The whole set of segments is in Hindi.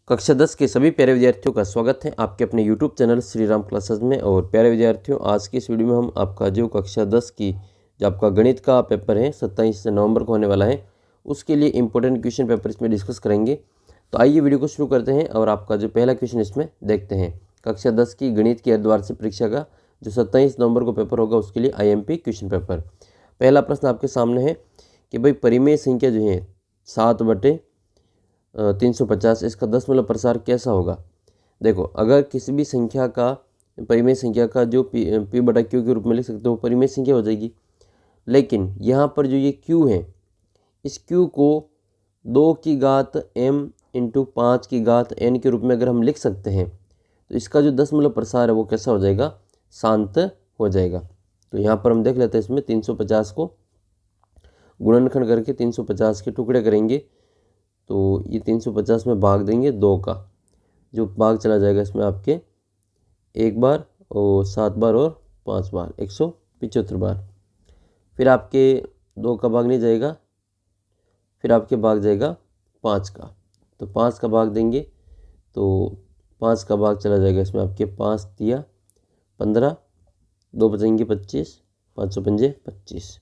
कक्षा 10 के सभी प्यारे विद्यार्थियों का स्वागत है आपके अपने YouTube channel Shri Ram classes में। और प्यारे विद्यार्थियों, आज की इस वीडियो में हम आपका जो कक्षा 10 की जो आपका गणित का पेपर है 27 नवंबर को होने वाला है, उसके लिए इंपॉर्टेंट क्वेश्चन पेपर इसमें डिस्कस करेंगे। तो आइए वीडियो को शुरू करते हैं और आपका जो पहला क्वेश्चन इसमें देखते हैं। कक्षा 10 की गणित की अर्धवार्षिक परीक्षा का जो 27 नवंबर को पेपर होगा उसके लिए IMP क्वेश्चन पेपर। पहला प्रश्न आपके सामने है कि भाई परिमेय संख्या जो है 7/350, इसका दशमलव प्रसार कैसा होगा। देखो, अगर किसी भी संख्या का परिमेय संख्या का जो P/Q के रूप में लिख सकते हो परिमेय संख्या हो जाएगी। लेकिन यहाँ पर जो ये Q है, इस Q को 2 की घात m × 5 की घात n के रूप में अगर हम लिख सकते हैं तो इसका जो दशमलव प्रसार है वो कैसा हो जाएगा, शांत हो जाएगा। तो यहाँ पर हम देख लेते हैं, इसमें 350 को गुणनखंड करके 350 के टुकड़े करेंगे तो ये 350 में भाग देंगे 2 का, जो भाग चला जाएगा इसमें आपके 1 बार और 7 बार और 5 बार 175 बार। फिर आपके 2 का भाग नहीं जाएगा, फिर आपके भाग जाएगा 5 का, तो 5 का भाग देंगे तो 5 का भाग चला जाएगा इसमें आपके 5 तिया 15, 2 बचेंगे 25, 5 पंजे 25।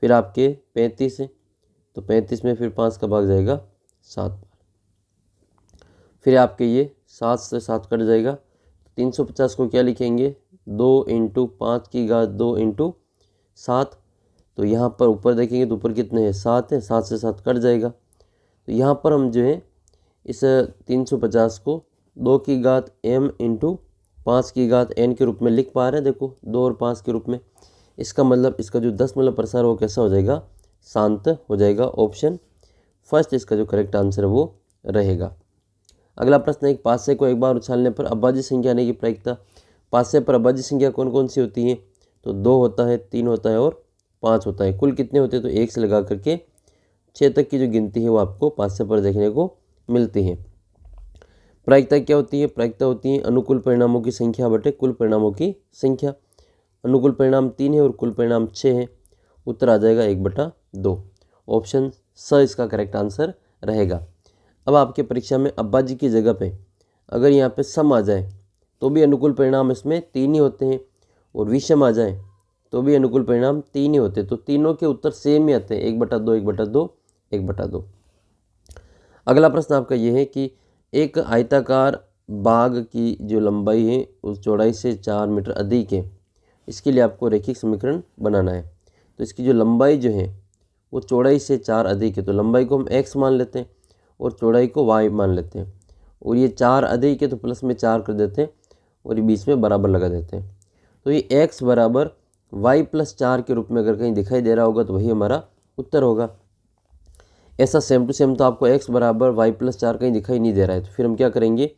फिर आपके 35 है तो 35 में फिर 5 का भाग जाएगा 7 बार। फिर आपके ये 7 से 7 कट जाएगा, 350 को क्या लिखेंगे, 2 × 5 की घात 2 × 7। तो यहाँ पर ऊपर देखेंगे तो ऊपर कितने हैं, 7 है, 7 से 7 कट जाएगा। तो यहाँ पर हम जो है इस 350 को 2 की घात m × 5 की घात n के रूप में लिख पा रहे हैं। देखो 2 और 5 के रूप में, इसका मतलब इसका जो दशमलव प्रसार वो कैसा हो जाएगा, शांत हो जाएगा। ऑप्शन फर्स्ट इसका जो करेक्ट आंसर है वो रहेगा। अगला प्रश्न है, एक पासे को एक बार उछालने पर अभाज्य संख्या आने की प्रायिकता। पासे पर अभाज्य संख्या कौन कौन सी होती है, तो 2 होता है, 3 होता है और 5 होता है। कुल कितने होते हैं, तो 1 से लगा करके 6 तक की जो गिनती है वो आपको पासे पर देखने को मिलती है। प्रायिकता क्या होती है, प्रायिकता होती है अनुकूल परिणामों की संख्या बटे कुल परिणामों की संख्या। अनुकूल परिणाम 3 है और कुल परिणाम 6 है, उत्तर आ जाएगा 1/2। ऑप्शन स इसका करेक्ट आंसर रहेगा। अब आपके परीक्षा में अभाज्य की जगह पे अगर यहाँ पे सम आ जाए तो भी अनुकूल परिणाम इसमें 3 ही होते हैं, और विषम आ जाए तो भी अनुकूल परिणाम 3 ही होते हैं। तो तीनों के उत्तर सेम ही आते हैं, 1/2 1/2 1/2। अगला प्रश्न आपका यह है कि एक आयताकार बाग की जो लंबाई है उस चौड़ाई से 4 मीटर अधिक है। इसके लिए आपको रैखिक समीकरण बनाना है। तो इसकी जो लंबाई जो है वो चौड़ाई से 4 अधिक है, तो लंबाई को हम x मान लेते हैं और चौड़ाई को y मान लेते हैं। और ये 4 अधिक है तो प्लस में 4 कर देते हैं और ये बीच में बराबर लगा देते हैं। तो ये x बराबर y + 4 के रूप में अगर कहीं दिखाई दे रहा होगा तो वही हमारा उत्तर होगा। ऐसा सेम टू सेम तो आपको x बराबर y + 4 कहीं दिखाई नहीं दे रहा है, तो फिर हम क्या करेंगे,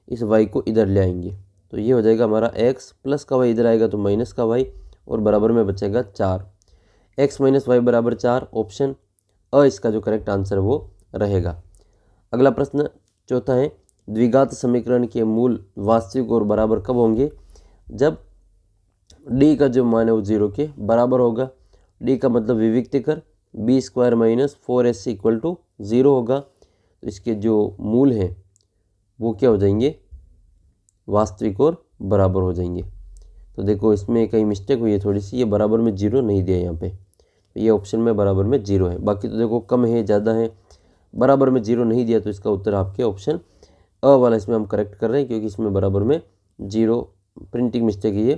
इस y को इधर ले आएंगे। तो ये हो जाएगा हमारा x प्लस का y इधर आएगा तो माइनस का y और बराबर में बचेगा 4। x - y = 4। ऑप्शन अ इसका जो करेक्ट आंसर वो रहेगा। अगला प्रश्न चौथा है, द्विघात समीकरण के मूल वास्तविक और बराबर कब होंगे, जब d का जो मान है वो 0 के बराबर होगा। d का मतलब विविक्ति कर b² - 4ac = 0 होगा। तो इसके जो मूल हैं वो क्या हो जाएंगे, वास्तविक और बराबर हो जाएंगे। तो देखो इसमें कहीं मिस्टेक हुई है थोड़ी सी, ये बराबर में 0 नहीं दिया यहाँ पे, तो ये ऑप्शन में बराबर में 0 है। बाकी तो देखो कम है ज़्यादा है, बराबर में 0 नहीं दिया, तो इसका उत्तर आपके ऑप्शन अ वाला इसमें हम करेक्ट कर रहे हैं, क्योंकि इसमें बराबर में 0 प्रिंटिंग मिस्टेक है ये।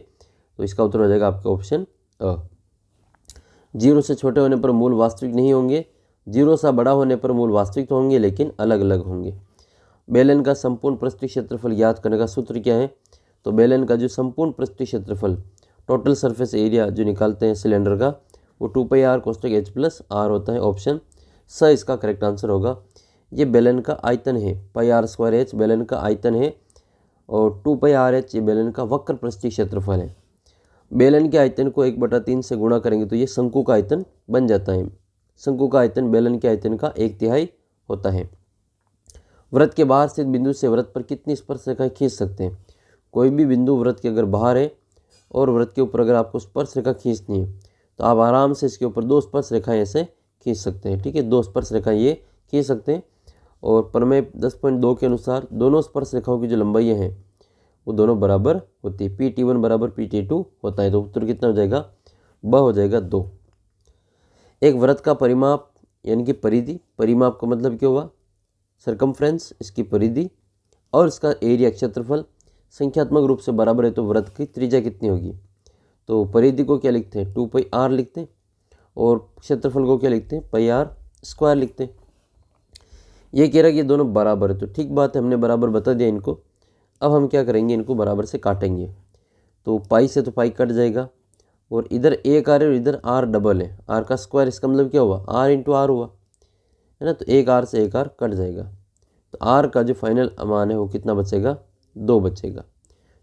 तो इसका उत्तर हो जाएगा आपका ऑप्शन अ। 0 से छोटे होने पर मूल वास्तविक नहीं होंगे, 0 से बड़ा होने पर मूल वास्तविक तो होंगे लेकिन अलग अलग होंगे। बेलन का संपूर्ण पृष्ठीय क्षेत्रफल ज्ञात करने का सूत्र क्या है, तो बेलन का जो संपूर्ण पृष्ठीय क्षेत्रफल टोटल सरफेस एरिया जो निकालते हैं सिलेंडर का वो 2πr कोष्टक h + r होता है। ऑप्शन स इसका करेक्ट आंसर होगा। ये बेलन का आयतन है, πr² बेलन का आयतन है और 2πrh ये बेलन का वक्र पृष्ठीय क्षेत्रफल है। बेलन के आयतन को 1/3 से गुणा करेंगे तो ये शंकु का आयतन बन जाता है। शंकु का आयतन बेलन के आयतन का 1/3 होता है। वृत्त के बाहर स्थित बिंदु से वृत्त पर कितनी स्पर्श रेखाएं खींच सकते हैं, कोई भी बिंदु वृत्त के अगर बाहर है और वृत्त के ऊपर अगर आपको स्पर्श रेखा खींचनी है तो आप आराम से इसके ऊपर 2 स्पर्श रेखाएं ऐसे खींच सकते हैं। ठीक है, 2 स्पर्श रेखाएं ये खींच सकते हैं। और प्रमेय 10.2 के अनुसार दोनों स्पर्श रेखाओं की जो लंबाइयाँ हैं वो दोनों बराबर होती है। PT1 बराबर PT2 होता है। तो उत्तर कितना हो जाएगा? ब हो जाएगा 2। एक वृत्त का परिमाप यानी कि परिधि, परिमाप का मतलब क्या हुआ? सरकमफ्रेंस, इसकी परिधि और इसका एरिया क्षेत्रफल संख्यात्मक रूप से बराबर है तो वृत्त की त्रिज्या कितनी होगी? तो परिधि को क्या लिखते हैं? 2πr लिखते हैं और क्षेत्रफल को क्या लिखते हैं? πr² लिखते हैं। ये कह रहा है कि ये दोनों बराबर है, तो ठीक बात है, हमने बराबर बता दिया इनको। अब हम क्या करेंगे? इनको बराबर से काटेंगे। तो पाई से तो पाई कट जाएगा और इधर एक आर है और इधर आर डबल है, आर का स्क्वायर, इसका मतलब क्या हुआ? आर इंटू आर हुआ, है ना। तो एक आर से एक आर कट जाएगा, तो आर का जो फाइनल मान है वो कितना बचेगा? 2 बचेगा।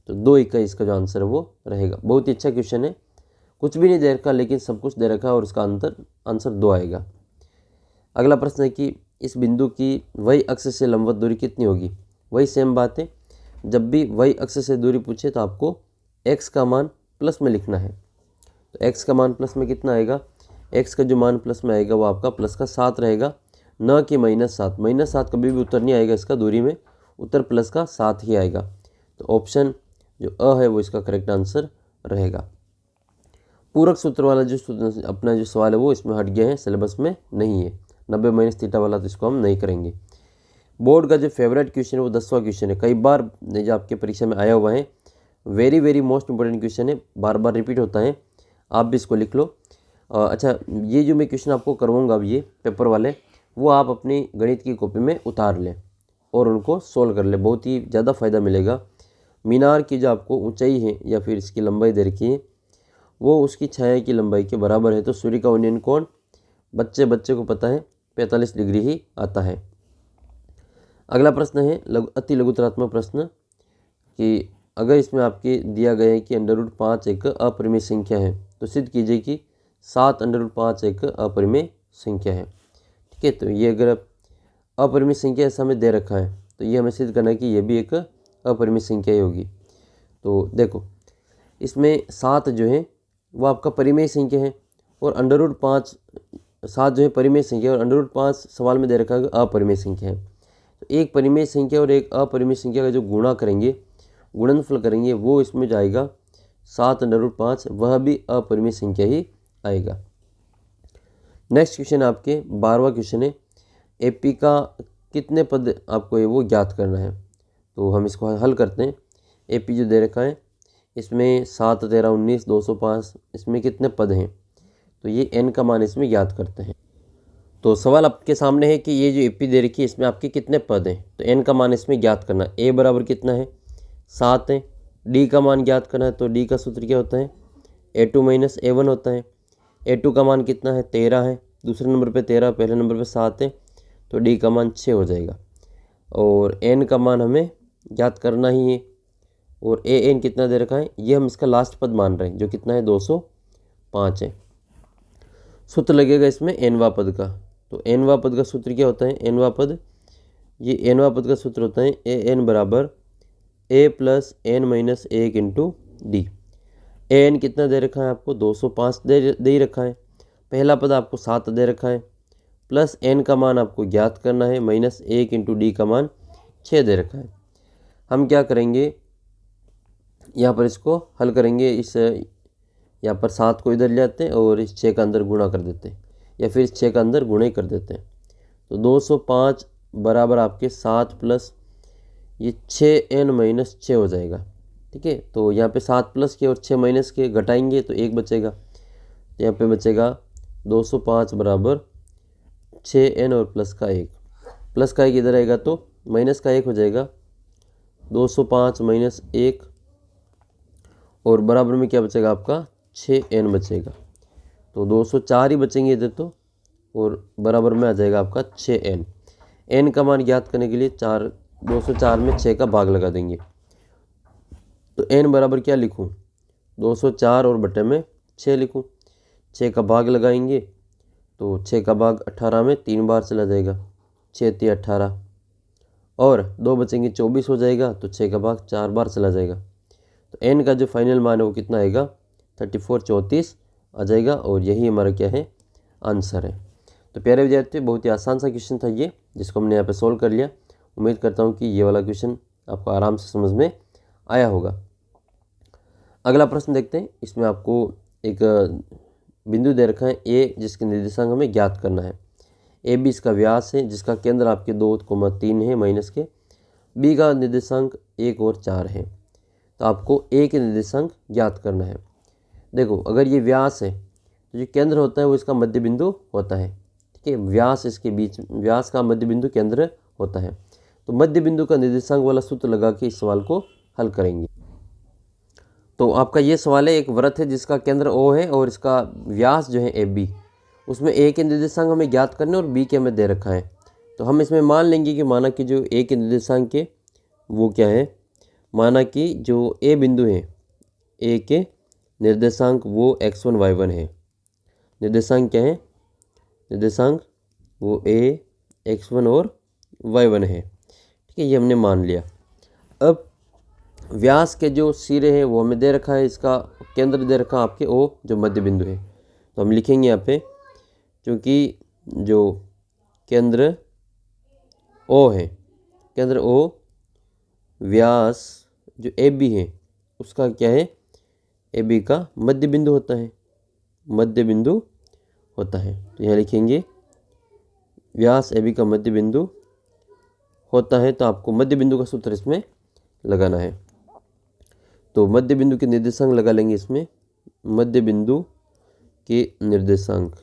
तो 2 इक्का इसका जो आंसर है वो रहेगा। बहुत ही अच्छा क्वेश्चन है, कुछ भी नहीं दे रखा लेकिन सब कुछ दे रखा है और उसका आंसर 2 आएगा। अगला प्रश्न है कि इस बिंदु की वही अक्ष से लंबवत दूरी कितनी होगी? वही सेम बात है, जब भी वही अक्ष से दूरी पूछे तो आपको x का मान प्लस में लिखना है। तो x का मान प्लस में कितना आएगा? x का जो मान प्लस में आएगा वो आपका प्लस का 7 रहेगा, न कि -7। -7 कभी भी उत्तर नहीं आएगा इसका दूरी में, उत्तर प्लस का 7 ही आएगा। तो ऑप्शन जो अ है वो इसका करेक्ट आंसर रहेगा। पूरक सूत्र वाला जो अपना जो सवाल है वो इसमें हट गया है, सिलेबस में नहीं है। 90 - वाला तो इसको हम नहीं करेंगे। बोर्ड का जो फेवरेट क्वेश्चन है वो 10वां क्वेश्चन है, कई बार जो आपके परीक्षा में आया हुआ है, वेरी मोस्ट इंपॉर्टेंट क्वेश्चन है, बार बार रिपीट होता है, आप भी इसको लिख लो। अच्छा, ये जो मैं क्वेश्चन आपको करवाऊंगा अब ये पेपर वाले, वो आप अपनी गणित की कॉपी में उतार लें और उनको सोल्व कर लें, बहुत ही ज़्यादा फायदा मिलेगा। मीनार की जो आपको ऊंचाई है या फिर इसकी लंबाई दे रखी है वो उसकी छाया की लंबाई के बराबर है, तो सूर्य का उन्नयन कोण बच्चे को पता है 45 डिग्री ही आता है। अगला प्रश्न है अति लघुतरात्मक प्रश्न कि अगर इसमें आपके दिया गया है कि √5 एक अपरिमेय संख्या है तो सिद्ध कीजिए कि 7 √5 एक अपरिमेय संख्या है। ठीक है, तो ये अगर अपरिमेय संख्या ऐसा हमें दे रखा है तो ये हमें सिद्ध करना है कि ये भी एक अपरिमेय संख्या ही होगी। तो देखो, इसमें 7 जो है वो आपका परिमेय संख्या है और √5, 7 जो है परिमेय संख्या और √5 सवाल में दे रखा है अपरिमेय संख्या है। तो एक परिमेय संख्या और एक अपरिमेय संख्या का जो गुणा करेंगे, गुणनफल करेंगे, वो इसमें जाएगा 7 √5, वह भी अपरिमेय संख्या ही आएगा। नेक्स्ट क्वेश्चन आपके 12वां क्वेश्चन है, एपी का कितने पद आपको ये वो ज्ञात करना है। तो हम इसको हल करते हैं। एपी जो दे रखा है इसमें 7, 13, 19, 205, इसमें कितने पद हैं, तो ये n का मान इसमें ज्ञात करते हैं। तो सवाल आपके सामने है कि ये जो एपी दे रखी है इसमें आपके कितने पद हैं, तो n का मान इसमें ज्ञात करना है। a बराबर कितना है? 7 है। d का मान ज्ञात करना है, तो d का सूत्र क्या होता है? a2 - a1 होता है। a2 का मान कितना है? 13 है, दूसरे नंबर पे 13, पहले नंबर पे 7 है, तो d का मान 6 हो जाएगा। और n का मान हमें ज्ञात करना ही है और an कितना दे रखा है, ये हम इसका लास्ट पद मान रहे हैं जो कितना है? 205 है। सूत्र लगेगा इसमें nवां पद का, तो nवां पद का सूत्र क्या होता है? nवां पद, ये nवां पद का सूत्र होता है an बराबर a + n - 1 × d। an कितना दे रखा है आपको? 205 दे ही रखा है। पहला पद आपको 7 दे रखा है, प्लस n का मान आपको ज्ञात करना है, -1 × d का मान 6 दे रखा है। हम क्या करेंगे, यहाँ पर इसको हल करेंगे, इस यहाँ पर 7 को इधर ले आते हैं और इस 6 का अंदर गुणा कर देते हैं, या फिर इस 6 का अंदर गुणा ही कर देते हैं। तो 205 बराबर आपके 7 प्लस ये 6n - 6 हो जाएगा। ठीक है, तो यहाँ पे 7 प्लस के और 6 माइनस के घटाएंगे तो 1 बचेगा, तो यहाँ पे बचेगा 205 बराबर 6n और प्लस का 1, प्लस का 1 इधर आएगा तो माइनस का 1 हो जाएगा, 205 - 1 और बराबर में क्या बचेगा आपका? 6n बचेगा। तो 204 ही बचेंगे इधर तो, और बराबर में आ जाएगा आपका 6n। n का मान ज्ञात करने के लिए 204 में 6 का भाग लगा देंगे, तो n बराबर क्या लिखूं? 204 और बटे में 6 लिखूं। 6 का भाग लगाएंगे तो 6 का भाग 18 में 3 बार चला जाएगा, 6 × 18 और 2 बचेंगे 24 हो जाएगा, तो 6 का भाग 4 बार चला जाएगा। तो n का जो फाइनल मान है वो कितना आएगा? 34 आ जाएगा और यही हमारा क्या है? आंसर है। तो प्यारे विद्यार्थी, बहुत ही आसान सा क्वेश्चन था ये। जिसको हमने यहाँ पे सोल्व कर लिया। उम्मीद करता हूँ कि ये वाला क्वेश्चन आपको आराम से समझ में आया होगा। अगला प्रश्न देखते हैं। इसमें आपको एक बिंदु दे रखा है ए, जिसके निर्देशांक हमें ज्ञात करना है। ए बी इसका व्यास है, जिसका केंद्र आपके 2,3 है माइनस के। बी का निर्देशांक 1 और 4 है। तो आपको ए के निर्देशांक ज्ञात करना है। देखो, अगर ये व्यास है तो जो केंद्र होता है वो इसका मध्य बिंदु होता है। ठीक है, व्यास इसके बीच, व्यास का मध्य बिंदु केंद्र होता है। तो मध्य बिंदु का निर्देशांक वाला सूत्र लगा के इस सवाल को हल करेंगे। तो आपका ये सवाल है, एक वृत्त है जिसका केंद्र O है और इसका व्यास जो है AB, उसमें A के निर्देशांक हमें ज्ञात करने और B के हमें दे रखा है। तो हम इसमें मान लेंगे कि माना कि जो A के निर्देशांक है वो क्या है, माना कि जो A बिंदु है, A के निर्देशांक वो x1 y1 है। निर्देशांक क्या है, निर्देशांक वो A x1 और y1 है। ठीक है, ये हमने मान लिया। अब व्यास के जो सिरे हैं वो हमें दे रखा है, इसका केंद्र दे रखा है आपके O, जो मध्य बिंदु है। तो हम लिखेंगे यहाँ पे, क्योंकि जो केंद्र O है, केंद्र O, व्यास जो AB है उसका क्या है, AB का मध्य बिंदु होता है, मध्य बिंदु होता है। तो यहाँ लिखेंगे व्यास AB का मध्य बिंदु होता है। तो आपको मध्य बिंदु का सूत्र इसमें लगाना है। तो मध्य बिंदु के निर्देशांक लगा लेंगे इसमें। मध्य बिंदु के निर्देशांक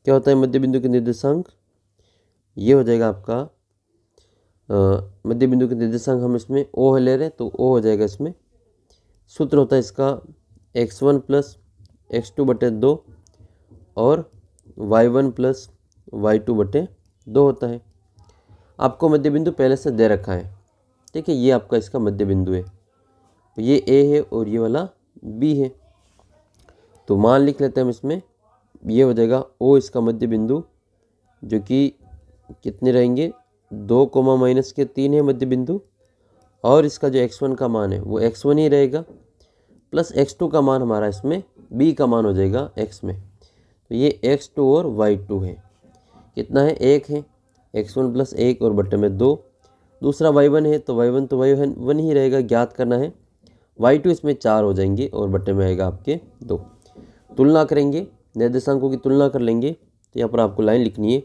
क्या होता है, मध्य बिंदु के निर्देशांक ये हो जाएगा आपका मध्य बिंदु के निर्देशांक हम इसमें O ले रहे हैं तो O हो जाएगा इसमें। सूत्र होता है इसका x1 प्लस x2 बटे 2 और y1 प्लस y2 बटे 2 होता है। आपको मध्य बिंदु पहले से दे रखा है। ठीक है, ये आपका इसका मध्य बिंदु है। तो ये A है और ये वाला B है। तो मान लिख लेते हैं हम इसमें, ये हो जाएगा O इसका मध्य बिंदु, जो कि कितने रहेंगे, 2 कोमा माइनस के 3 है मध्य बिंदु। और इसका जो x1 का मान है वो x1 ही रहेगा, प्लस x2 का मान हमारा इसमें B का मान हो जाएगा x में। तो ये x2 और y2 है, कितना है, 1 है, x1 प्लस 1 और बटे में 2। दूसरा y1 है तो y1 तो y1 ही रहेगा, ज्ञात करना है। y2 इसमें 4 हो जाएंगे और बटे में आएगा आपके 2। तुलना करेंगे, निर्देशांकों की तुलना कर लेंगे। तो यहाँ पर आपको लाइन लिखनी है,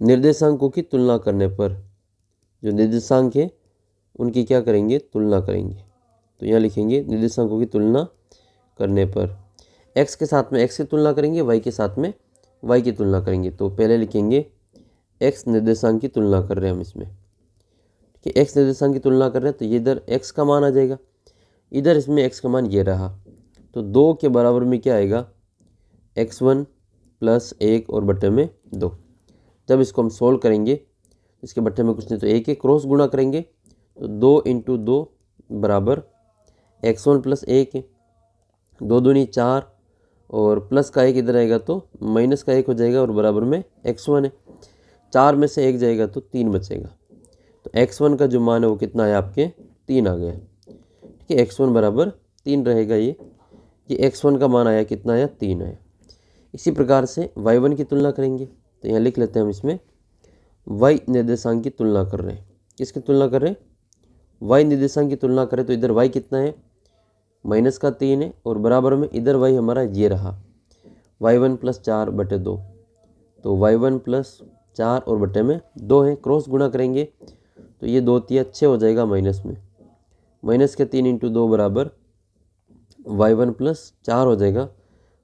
निर्देशांकों की तुलना करने पर जो निर्देशांक है उनकी क्या करेंगे, तुलना करेंगे। तो यहाँ लिखेंगे निर्देशांकों की तुलना करने पर x के साथ में x की तुलना करेंगे, y के साथ में y की तुलना करेंगे। तो पहले लिखेंगे x निर्देशांक की तुलना कर रहे हैं हम इसमें। ठीक है, x निर्देशांक की तुलना कर रहे हैं तो ये इधर x का मान आ जाएगा, इधर इसमें x का मान ये रहा। तो 2 के बराबर में क्या आएगा, x1 प्लस 1 और बटे में 2। जब इसको हम सोल्व करेंगे, इसके बट्टे में कुछ नहीं तो 1 क्रॉस गुणा करेंगे तो 2 इंटू 2 बराबर x1 प्लस 1 है, 2 दूनी 4 और प्लस का 1 इधर आएगा तो माइनस का 1 हो जाएगा और बराबर में x1 है। 4 में से 1 जाएगा तो 3 बचेगा। तो x1 का जो मान है वो कितना है आपके, 3 आ गया। ठीक है, x1 बराबर 3 रहेगा। ये x1 का मान आया, कितना आया, 3 आया। इसी प्रकार से y1 की तुलना करेंगे। तो यहाँ लिख लेते हैं हम इसमें, y निर्देशांक की तुलना कर रहे हैं। किसकी तुलना कर रहे हैं, y निर्देशांक की तुलना करें तो इधर y कितना है, माइनस का 3 है और बराबर में इधर y हमारा ये रहा, y1 प्लस 4 बटे 2। तो y1 प्लस 4 और बटे में 2 है, क्रॉस गुणा करेंगे तो ये 2 तिया 6 हो जाएगा माइनस में, माइनस के 3 इंटू 2 बराबर y1 प्लस 4 हो जाएगा।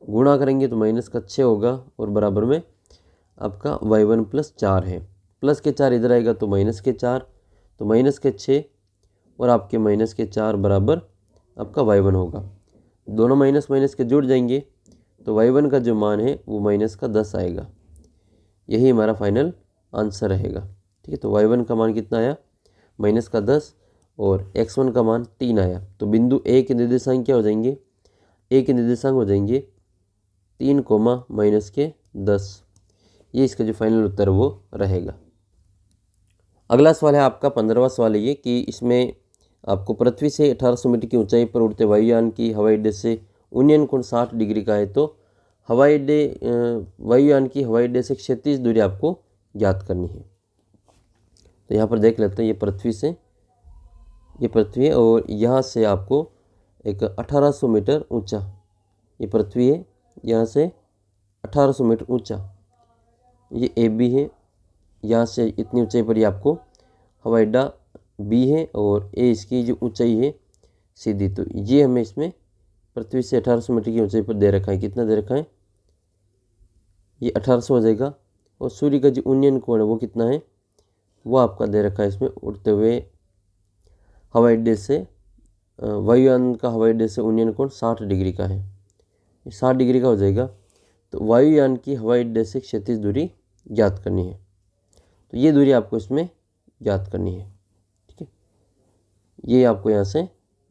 गुणा करेंगे तो माइनस का 6 होगा और बराबर में आपका y1 प्लस 4 है। प्लस के 4 इधर आएगा तो माइनस के 4, तो माइनस के 6 और आपके माइनस के 4 बराबर आपका y1 होगा। दोनों माइनस माइनस के जुड़ जाएंगे तो y1 का जो मान है वो माइनस का 10 आएगा। यही हमारा फाइनल आंसर रहेगा। ठीक है, तो y1 का मान कितना आया, माइनस का 10 और x1 का मान 3 आया। तो बिंदु A के निर्देशांक क्या हो जाएंगे, A के निर्देशांक हो जाएंगे 3 कोमा माइनस के 10। ये इसका जो फाइनल उत्तर वो रहेगा। अगला सवाल है आपका 15वां सवाल है ये, कि इसमें आपको पृथ्वी से 1800 मीटर की ऊंचाई पर उड़ते वायुयान की हवाई अड्डे से उन्नयन कोण 60 डिग्री का है। तो हवाई अड्डे वायुयान की हवाई अड्डे से क्षैतिज दूरी आपको ज्ञात करनी है। तो यहाँ पर देख लेते हैं, ये पृथ्वी है और यहाँ से आपको एक 1800 मीटर ऊंचा ये पृथ्वी है, यहाँ से 1800 मीटर ऊंचा ये ए बी है, यहाँ से इतनी ऊंचाई पर ही आपको हवाई अड्डा बी है और ए इसकी जो ऊंचाई है सीधी। तो ये हमें इसमें पृथ्वी से 1800 मीटर की ऊंचाई पर दे रखा है। कितना दे रखा है? ये 1800 हो जाएगा। और सूर्य का जो उन्नयन कोण है वो कितना है? वो आपका दे रखा है इसमें उड़ते हुए हवाई अड्डे से वायुयान का हवाई अड्डे से उन्नयन कोण 60 डिग्री का है। ये 60 डिग्री का हो जाएगा। तो वायुयान की हवाई अड्डे से क्षैतिज दूरी ज्ञात करनी है। तो ये दूरी आपको इसमें ज्ञात करनी है। ठीक है, ये आपको यहाँ से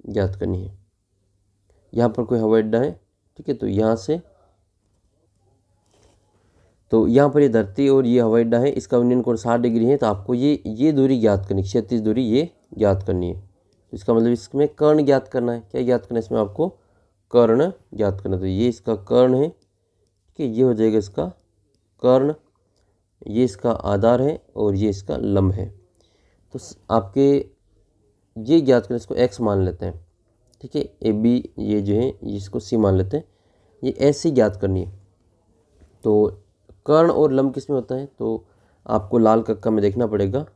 ज्ञात करनी है। यहाँ पर कोई हवाई अड्डा है, ठीक है, तो यहाँ पर ये धरती और ये हवाई अड्डा है, इसका उन्नयन कोण 60 डिग्री है। तो आपको ये दूरी ज्ञात करनी, क्षैतिज दूरी ये ज्ञात करनी है। तो इसका मतलब इसमें कर्ण ज्ञात करना है। क्या ज्ञात करना है? इसमें आपको कर्ण ज्ञात करना। तो ये इसका कर्ण है, ठीक है, ये हो जाएगा इसका कर्ण, ये इसका आधार है और ये इसका लंब है। तो आपके ये ज्ञात करना, इसको x मान लेते हैं, ठीक है, ए बी ये जो है इसको c मान लेते हैं, ये ऐसी ज्ञात करनी है। तो कर्ण और लंब किस में होता है? तो आपको लाल कक्का में देखना पड़ेगा।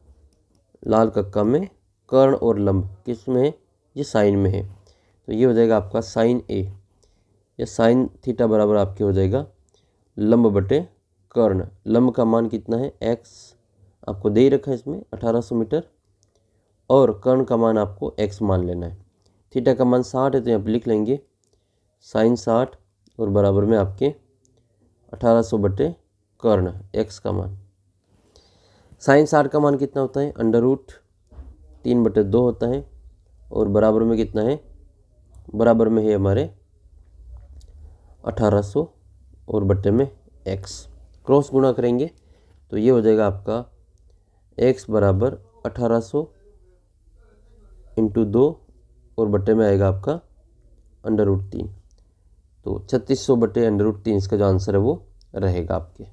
लाल कक्का में कर्ण और लंब किस में है? ये साइन में है। तो ये हो जाएगा आपका साइन ए या साइन थीटा बराबर आपके हो जाएगा लंब बटे कर्ण। लंब का मान कितना है? x आपको दे ही रखा है इसमें 1800 मीटर और कर्ण का मान आपको x मान लेना है। थीटा का मान 60 है तो यहाँ पर लिख लेंगे साइन 60 और बराबर में आपके 1800 बटे कर्ण x का मान। साइन 60 का मान कितना होता है? √3/2 होता है और बराबर में कितना है? बराबर में है हमारे 1800 और बट्टे में x। क्रॉस गुणा करेंगे तो ये हो जाएगा आपका x बराबर 1800 × 2 और बट्टे में आएगा आपका √3। तो 3600 बटे √3 इसका जो आंसर है वो रहेगा आपके।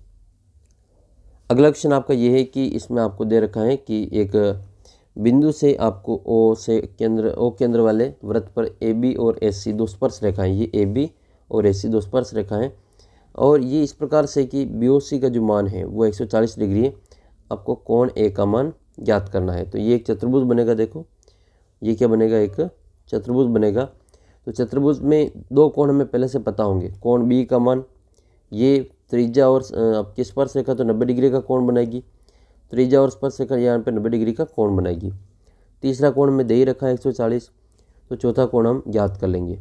अगला क्वेश्चन आपका ये है कि इसमें आपको दे रखा है कि एक बिंदु से आपको ओ केंद्र वाले वृत्त पर ए बी और एस सी दो स्पर्श रेखाएं, ये ए बी और एस सी दो स्पर्श रेखाएं, और ये इस प्रकार से कि बी ओ सी का जो मान है वो 140 डिग्री है। आपको कोण ए का मान ज्ञात करना है। तो ये एक चतुर्भुज बनेगा। देखो ये क्या बनेगा? एक चतुर्भुज बनेगा। तो चतुर्भुज में दो कोण हमें पहले से पता होंगे। कोण बी का मान, ये त्रिज्या और आपकी स्पर्श रेखा तो 90 डिग्री का कोण बनाएगी, त्रिज्या और स्पर्श रेखा यहाँ पे 90 डिग्री का कोण बनाएगी। तीसरा कोण में दे ही रखा है 140, तो चौथा कोण हम ज्ञात कर लेंगे।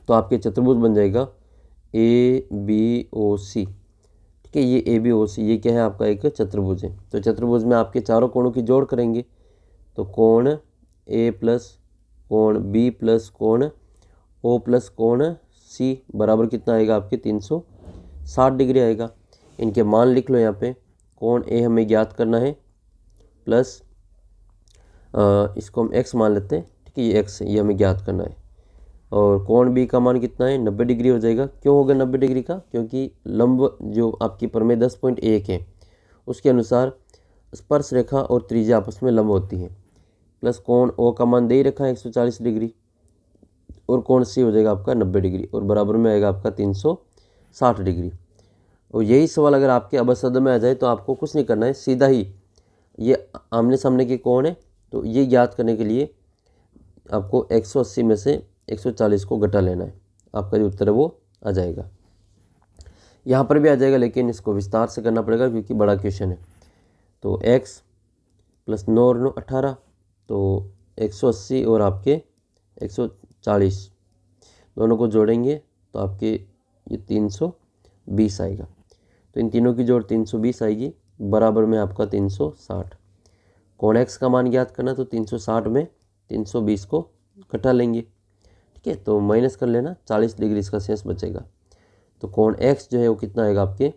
तो आपके चतुर्भुज बन जाएगा ए बी ओ सी। ठीक है, ये ए बी ओ सी ये क्या है? आपका एक चतुर्भुज है। तो चतुर्भुज में आपके चारों कोणों की जोड़ करेंगे तो कोण ए प्लस कोण बी प्लस कोण ओ प्लस कोण सी बराबर कितना आएगा? आपके 360 डिग्री आएगा। इनके मान लिख लो यहाँ पे। कोण ए हमें ज्ञात करना है प्लस इसको हम x मान लेते हैं, ठीक है, ये x है, ये हमें ज्ञात करना है। और कोण बी का मान कितना है? 90 डिग्री हो जाएगा। क्यों होगा 90 डिग्री का? क्योंकि लंब जो आपकी प्रमेय 10.1 है उसके अनुसार स्पर्श रेखा और त्रिज्या आपस में लंब होती है। प्लस कोण ओ का मान दे ही रखा है 140 डिग्री और कोण सी हो जाएगा आपका 90 डिग्री और बराबर में आएगा आपका 360 डिग्री। और यही सवाल अगर आपके अबसद में आ जाए तो आपको कुछ नहीं करना है, सीधा ही ये आमने सामने के कोण है तो ये ज्ञात करने के लिए आपको 180 में से 140 को घटा लेना है। आपका जो उत्तर है वो आ जाएगा। यहाँ पर भी आ जाएगा लेकिन इसको विस्तार से करना पड़ेगा क्योंकि बड़ा क्वेश्चन है। तो x प्लस 9 और 9 18, तो 180 और आपके 140 दोनों को जोड़ेंगे तो आपके ये 320 आएगा। तो इन तीनों की जोड़ 320 आएगी, बराबर में आपका 360। कोण x का मान ज्ञात करना तो 360 में 320 को घटा लेंगे, ठीक है, तो माइनस कर लेना, 40 डिग्री इसका शेष बचेगा। तो कोण x जो है वो कितना आएगा? आपके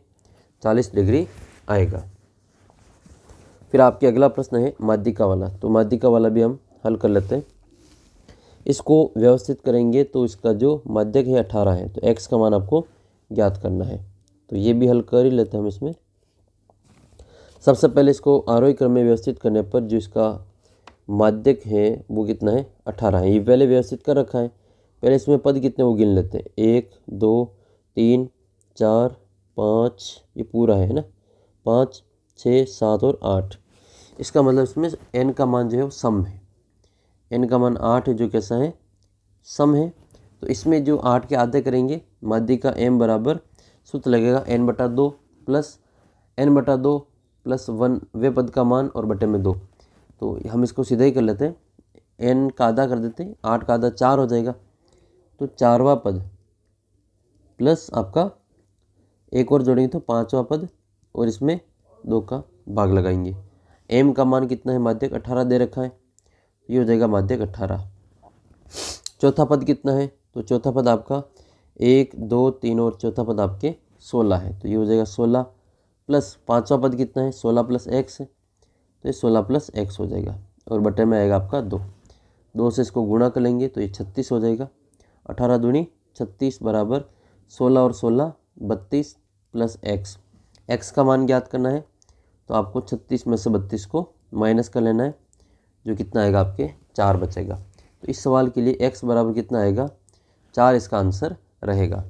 40 डिग्री आएगा। फिर आपके अगला प्रश्न है माध्यिका वाला। तो माध्यिका वाला भी हम हल कर लेते हैं। इसको व्यवस्थित करेंगे तो इसका जो माध्यक है 18 है, तो x का मान आपको ज्ञात करना है। तो ये भी हल कर ही लेते हैं हम इसमें। सबसे पहले इसको आरोही क्रम में व्यवस्थित करने पर जो इसका माध्यक है वो कितना है 18 है। ये पहले व्यवस्थित कर रखा है। पहले इसमें पद कितने वो गिन लेते हैं 1 2 3 4 5, ये पूरा है ना, 5 6 7 और 8। इसका मतलब इसमें n का मान जो है वो सम है। n का मान 8 है जो कैसा है सम है। तो इसमें जो 8 के आधे करेंगे माध्यिक का m बराबर सूत्र लगेगा n/2 प्लस n/2 प्लस 1 वे पद का मान और बटे में 2। तो हम इसको सीधा ही कर लेते हैं, n का आधा कर देते हैं, 8 का आधा 4 हो जाएगा। तो 4वां पद प्लस आपका एक और जोड़ेंगे तो 5वां पद और इसमें 2 का भाग लगाएंगे। m का मान कितना है माध्यक 18 दे रखा है, ये हो जाएगा माध्यक 18। चौथा पद कितना है तो चौथा पद आपका 1 2 3 और चौथा पद आपके 16 है, तो ये हो जाएगा 16 प्लस 5वां पद कितना है 16 प्लस x है, तो ये 16 प्लस x हो जाएगा और बटे में आएगा आपका 2 से इसको गुणा कर लेंगे तो ये 36 हो जाएगा। 18 दूनी 36 बराबर 16 और 16 32 प्लस x का मान ज्ञात करना है। तो आपको 36 में से 32 को माइनस कर लेना है, जो कितना आएगा आपके 4 बचेगा। तो इस सवाल के लिए x बराबर कितना आएगा 4 इसका आंसर रहेगा।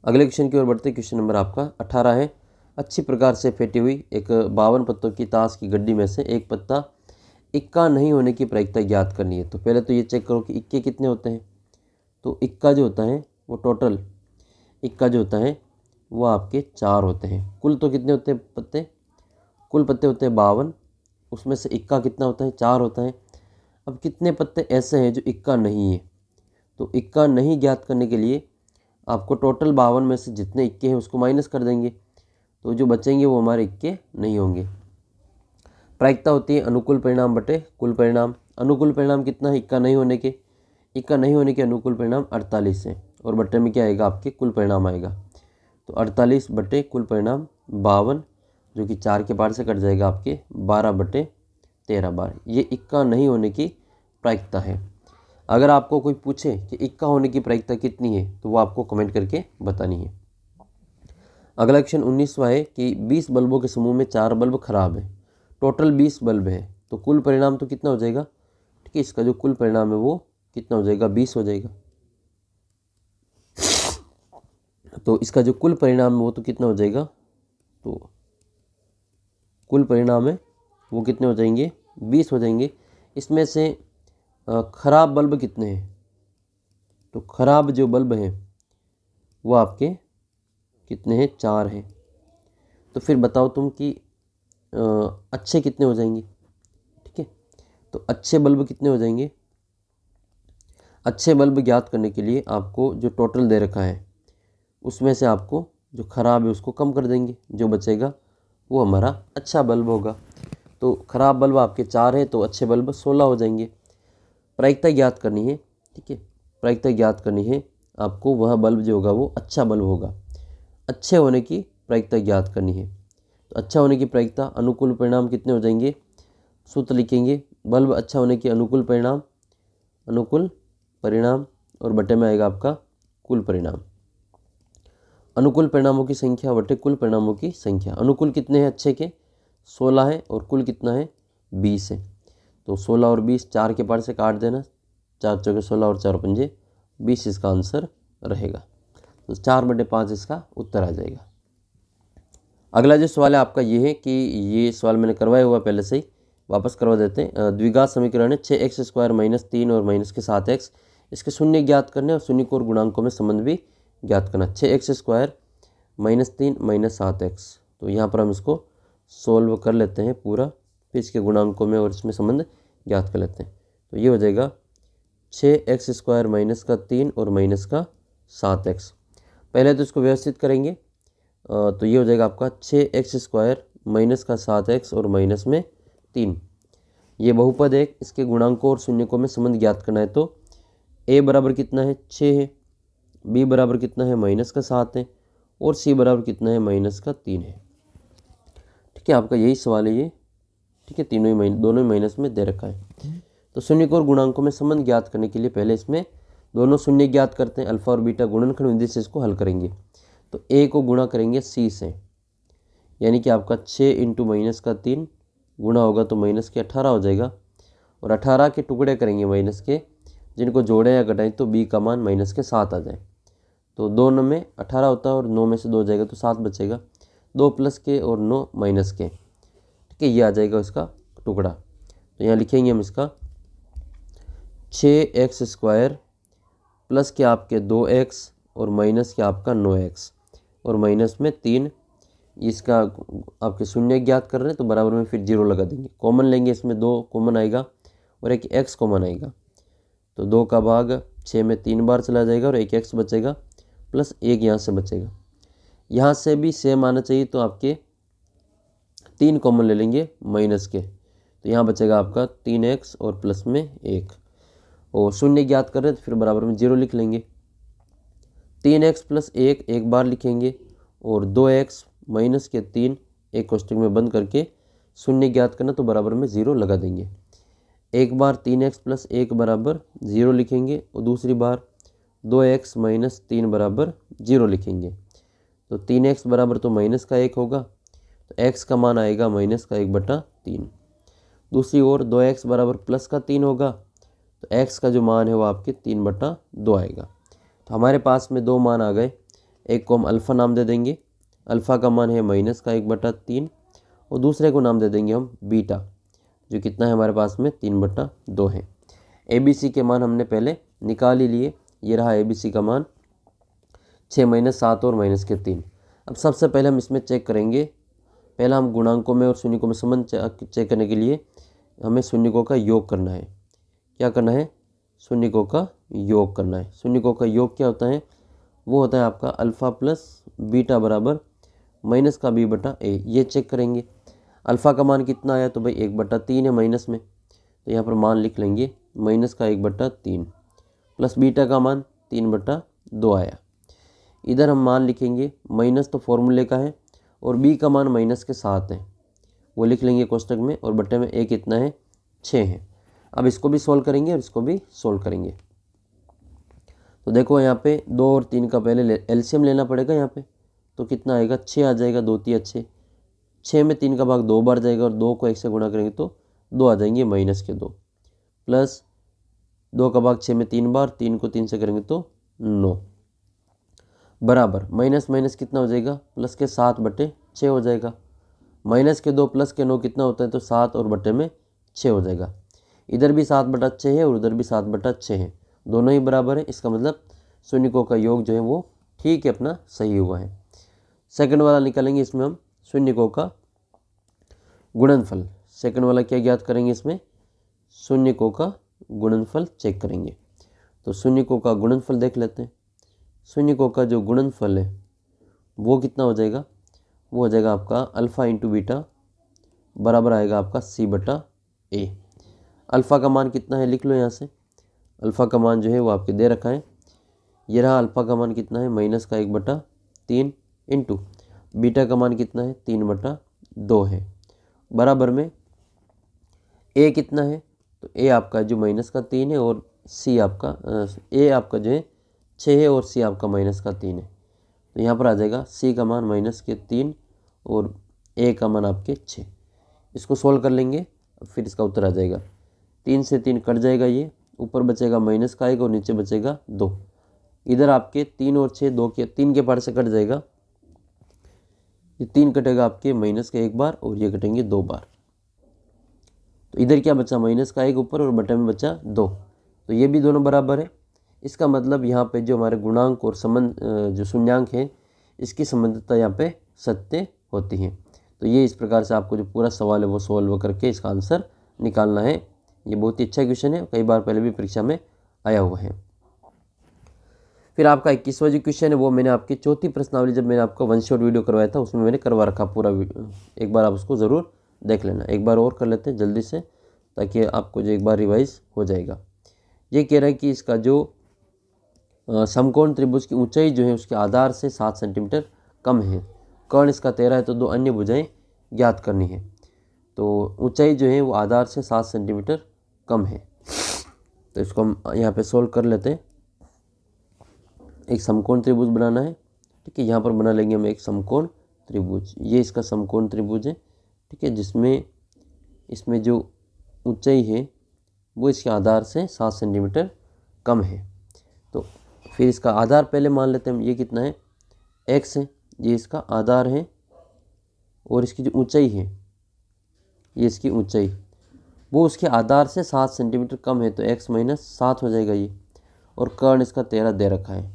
अगले क्वेश्चन की ओर बढ़ते। क्वेश्चन नंबर आपका 18 है। अच्छी प्रकार से फेंटी हुई एक 52 पत्तों की ताश की गड्डी में से एक पत्ता इक्का नहीं होने की प्रायिकता ज्ञात करनी है। तो पहले तो ये चेक करो कि इक्के कितने होते हैं। तो इक्का जो होता है वो टोटल इक्का जो होता है वो आपके 4 होते हैं। कुल तो कितने होते हैं पत्ते, कुल पत्ते होते हैं 52, उसमें से इक्का कितना होता है 4 होता है। अब कितने पत्ते ऐसे हैं जो इक्का नहीं है, तो इक्का नहीं ज्ञात करने के लिए आपको टोटल 52 में से जितने इक्के हैं उसको माइनस कर देंगे, तो जो बचेंगे वो हमारे इक्के नहीं होंगे। प्रायिकता होती है अनुकूल परिणाम बटे कुल परिणाम। अनुकूल परिणाम कितना है इक्का नहीं होने के अनुकूल परिणाम 48 है और बटे में क्या आएगा आपके कुल परिणाम आएगा। तो 48 बटे कुल परिणाम 52, जो कि 4 के बार से कट जाएगा आपके 12 बटे 13 बार। ये इक्का नहीं होने की प्रायिकता है। अगर आपको कोई पूछे कि इक्का होने की प्रायिकता कितनी है तो वो आपको कमेंट करके बतानी है। अगला क्वेश्चन 19वां है कि 20 बल्बों के समूह में 4 बल्ब खराब है, टोटल 20 बल्ब है, तो कुल परिणाम तो कितना हो जाएगा। ठीक है, इसका जो कुल परिणाम है वो कितना हो जाएगा 20 हो जाएगा। तो इसका जो कुल परिणाम है वो तो कितना हो जाएगा, तो कुल परिणाम है वो कितने हो जाएंगे 20 हो जाएंगे। इसमें से खराब बल्ब कितने हैं, तो खराब जो बल्ब हैं वो आपके कितने हैं 4 हैं। तो फिर बताओ तुम कि अच्छे कितने हो जाएंगे। ठीक है, तो अच्छे बल्ब कितने हो जाएंगे। अच्छे बल्ब ज्ञात करने के लिए आपको जो टोटल दे रखा है उसमें से आपको जो खराब है उसको कम कर देंगे, जो बचेगा वो हमारा अच्छा बल्ब होगा। तो खराब बल्ब आपके 4 है तो अच्छे बल्ब 16 हो जाएंगे। प्रायिकता ज्ञात करनी है। ठीक है, प्रायिकता ज्ञात करनी है आपको, वह बल्ब जो होगा वो अच्छा बल्ब होगा। अच्छे होने की प्रायिकता ज्ञात करनी है। तो अच्छा होने की प्रायिकता अनुकूल परिणाम कितने हो जाएंगे, सूत्र लिखेंगे बल्ब अच्छा होने के अनुकूल परिणाम और बटे में आएगा आपका कुल परिणाम। अनुकूल परिणामों की संख्या बटे कुल परिणामों की संख्या। अनुकूल कितने हैं अच्छे के 16 है और कुल कितना है 20 है। तो 16 और 20 4 के पार से काट देना, 4 चौके 16 और 4 पंजे 20 इसका आंसर रहेगा। तो 4/5 इसका उत्तर आ जाएगा। अगला जो सवाल है आपका ये है कि ये सवाल मैंने करवाया हुआ पहले से ही, वापस करवा देते हैं। द्विघात समीकरण है 6x² - 3 और माइनस के 7x, इसके शून्य ज्ञात करने और शून्य को और गुणांकों में संबंध भी ज्ञात करना। 6x² - 3 - 7x, तो यहाँ पर हम इसको सोल्व कर लेते हैं पूरा, फिर इसके गुणांकों में और इसमें संबंध ज्ञात कर लेते हैं। तो ये हो जाएगा 6x² - 3 और माइनस का 7x। पहले तो इसको व्यवस्थित करेंगे, तो ये हो जाएगा आपका 6x² माइनस का 7x और माइनस में 3। ये बहुपद है, इसके गुणांकों और शून्यकों में संबंध ज्ञात करना है। तो a बराबर कितना है 6 है, b बराबर कितना है माइनस का 7 है और c बराबर कितना है माइनस का 3 है। ठीक है, आपका यही सवाल है ये। ठीक है, दोनों ही माइनस में दे रखा है। तो शून्य को और गुणांकों में संबंध ज्ञात करने के लिए पहले इसमें दोनों शून्य ज्ञात करते हैं, अल्फ़ा और बीटा गुणनखंड विधि से इसको हल करेंगे। तो ए को गुणा करेंगे सी से, यानी कि आपका 6 इंटू माइनस का 3 गुणा होगा तो माइनस के 18 हो जाएगा। और 18 के टुकड़े करेंगे माइनस के, जिनको जोड़ें या घटाएं तो बी का मान माइनस के 7 आ जाए। तो 2 9 में 18 होता है और 9 में से 2 जाएगा तो 7 बचेगा। 2 प्लस के और 9 माइनस के, ठीक है, ये आ जाएगा इसका टुकड़ा। तो यहाँ लिखेंगे हम इसका 6x² प्लस के आपके 2x और माइनस के आपका 9x और माइनस में 3। इसका आपके शून्य ज्ञात कर रहे हैं तो बराबर में फिर 0 लगा देंगे। कॉमन लेंगे, इसमें 2 कॉमन आएगा और एक x कॉमन आएगा। तो 2 का भाग 6 में 3 बार चला जाएगा और एक x बचेगा प्लस 1 यहाँ से बचेगा। यहाँ से भी सेम आना चाहिए तो आपके 3 कॉमन ले लेंगे माइनस के, तो यहाँ बचेगा आपका 3x और प्लस में 1। और शून्य ज्ञात कर रहे हैं तो फिर बराबर में 0 लिख लेंगे। 3x प्लस 1 एक बार लिखेंगे और 2x माइनस के 3 एक कोष्ठक में बंद करके शून्य ज्ञात करना तो बराबर में 0 लगा देंगे। एक बार 3x प्लस 1 बराबर 0 लिखेंगे और दूसरी बार 2x माइनस 3 बराबर 0 लिखेंगे। तो 3x बराबर तो माइनस का 1 होगा, तो x का मान आएगा माइनस का 1/3। दूसरी ओर 2x बराबर प्लस का 3 होगा, तो x का जो मान है वो आपके 3/2 आएगा। तो हमारे पास में 2 मान आ गए। एक को हम अल्फ़ा नाम दे देंगे, अल्फ़ा का मान है माइनस का 1/3, और दूसरे को नाम दे देंगे हम बीटा, जो कितना है हमारे पास में 3/2 है। ABC के मान हमने पहले निकाल ही लिए। ये रहा ABC का मान 6 - 7 और माइनस के 3। अब सबसे पहले हम इसमें चेक करेंगे। पहला हम गुणांकों में और शून्यकों में संबंध चेक करने के लिए हमें शून्यकों का योग करना है। क्या करना है? शून्यकों का योग करना है। शून्यकों का योग क्या होता है? वो होता है आपका अल्फ़ा प्लस बीटा बराबर माइनस का b/a। ये चेक करेंगे। अल्फ़ा का मान कितना आया? तो भाई 1/3 है माइनस में, तो यहाँ पर मान लिख लेंगे माइनस का 1/3 प्लस बीटा का मान 3/2 आया। इधर हम मान लिखेंगे, माइनस तो फॉर्मूले का है और b का मान माइनस के 7 है, वो लिख लेंगे कोष्ठक में, और बट्टे में a कितना है? 6 है। अब इसको भी सोल्व करेंगे और इसको भी सोल्व करेंगे। तो देखो यहाँ पे 2 और 3 का पहले एलसीएम लेना पड़ेगा यहाँ पे, तो कितना आएगा? 6 आ जाएगा। 2 3 6, 6 में 3 का भाग 2 बार जाएगा और 2 को 1 से गुणा करेंगे तो 2 आ जाएंगे माइनस के 2, प्लस 2 का भाग 6 में 3 बार, 3 को 3 से करेंगे तो 9, बराबर माइनस माइनस कितना हो जाएगा? प्लस के 7/6 हो जाएगा। माइनस के 2 प्लस के 9 कितना होता है? तो 7 और बट्टे में 6 हो जाएगा। इधर भी 7/6 है और उधर भी 7/6 है, दोनों ही बराबर है। इसका मतलब शून्यकों का योग जो है वो ठीक है, अपना सही हुआ है। सेकंड वाला निकालेंगे। इसमें हम शून्यकों का गुणनफल, सेकंड वाला क्या ज्ञात करेंगे? इसमें शून्यकों का गुणनफल चेक करेंगे। तो शून्यकों का गुणनफल देख लेते हैं। शून्यकों का जो गुणनफल है वो कितना हो जाएगा? वो हो जाएगा आपका अल्फ़ा इंटू बीटा बराबर आएगा आपका c/a। अल्फ़ा का मान कितना है? लिख लो यहाँ से। अल्फ़ा का मान जो है वो आपके दे रखा है। ये रहा अल्फ़ा का मान कितना है? माइनस का 1/3 इंटू बीटा का मान कितना है? 3/2 है, बराबर में a कितना है? तो a आपका जो माइनस का 3 है और c आपका a आपका जो है 6 है और c आपका माइनस का 3 है। तो यहाँ पर आ जाएगा c का मान माइनस के 3 और a का मान आपके 6। इसको सोल्व कर लेंगे, फिर इसका उत्तर आ जाएगा। 3 से 3 कट जाएगा, ये ऊपर बचेगा माइनस का 1 और नीचे बचेगा 2। इधर आपके 3 और 6 3 के पार से कट जाएगा। ये 3 कटेगा आपके माइनस के 1 बार और ये कटेंगे 2 बार। तो इधर क्या बचा? माइनस का 1 ऊपर और बटे में बचा 2। तो ये भी दोनों बराबर है। इसका मतलब यहाँ पे जो हमारे गुणांक और संबंध जो शून्यांक हैं, इसकी संबंधितता यहाँ पे सत्य होती है। तो ये इस प्रकार से आपको जो पूरा सवाल है वो सॉल्व करके इसका आंसर निकालना है। ये बहुत ही अच्छा क्वेश्चन है, कई बार पहले भी परीक्षा में आया हुआ है। फिर आपका 21वां जो क्वेश्चन है वो मैंने आपकी चौथी प्रश्नावली, जब मैंने आपको वन शॉट वीडियो करवाया था उसमें मैंने करवा रखा पूरा वीडियो। एक बार आप उसको ज़रूर देख लेना। एक बार और कर लेते हैं जल्दी से, ताकि आपको जो एक बार रिवाइज हो जाएगा। ये कह रहा है कि इसका जो समकोण त्रिभुज की ऊंचाई जो है उसके आधार से 7 सेंटीमीटर कम है। कर्ण इसका 13 है, तो 2 अन्य भुजाएं ज्ञात करनी है। तो ऊंचाई जो है वो आधार से 7 सेंटीमीटर कम है। तो इसको हम यहाँ पे सोल्व कर लेते हैं। एक समकोण त्रिभुज बनाना है। ठीक है, यहाँ पर बना लेंगे हम एक समकोण त्रिभुज। ये इसका समकोण त्रिभुज है। ठीक है, जिसमें इसमें जो ऊंचाई है वो इसके आधार से 7 सेंटीमीटर कम है। तो फिर इसका आधार पहले मान लेते हैं हम, ये कितना है, x है, ये इसका आधार है, और इसकी जो ऊंचाई है, ये इसकी ऊंचाई, वो उसके आधार से 7 सेंटीमीटर कम है, तो x माइनस 7 हो जाएगा ये, और कर्ण इसका 13 दे रखा है।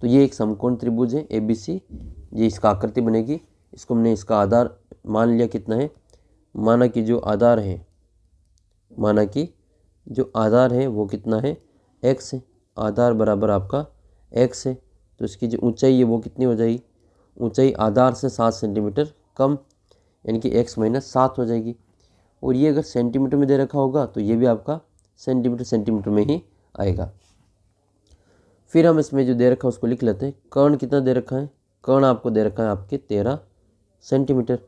तो ये एक समकोण त्रिभुज है ABC, ये इसका आकृति बनेगी। इसको हमने इसका आधार मान लिया कितना है, माना कि जो आधार है वो कितना है, x है, आधार बराबर आपका x है। तो इसकी जो ऊंचाई है वो कितनी हो जाएगी, ऊंचाई आधार से 7 सेंटीमीटर कम, यानी कि x माइनस 7 हो जाएगी। और ये अगर सेंटीमीटर में दे रखा होगा तो ये भी आपका सेंटीमीटर में ही आएगा। फिर हम इसमें जो दे रखा है उसको लिख लेते हैं। कर्ण कितना दे रखा है, कर्ण आपको दे रखा है आपके 13 सेंटीमीटर।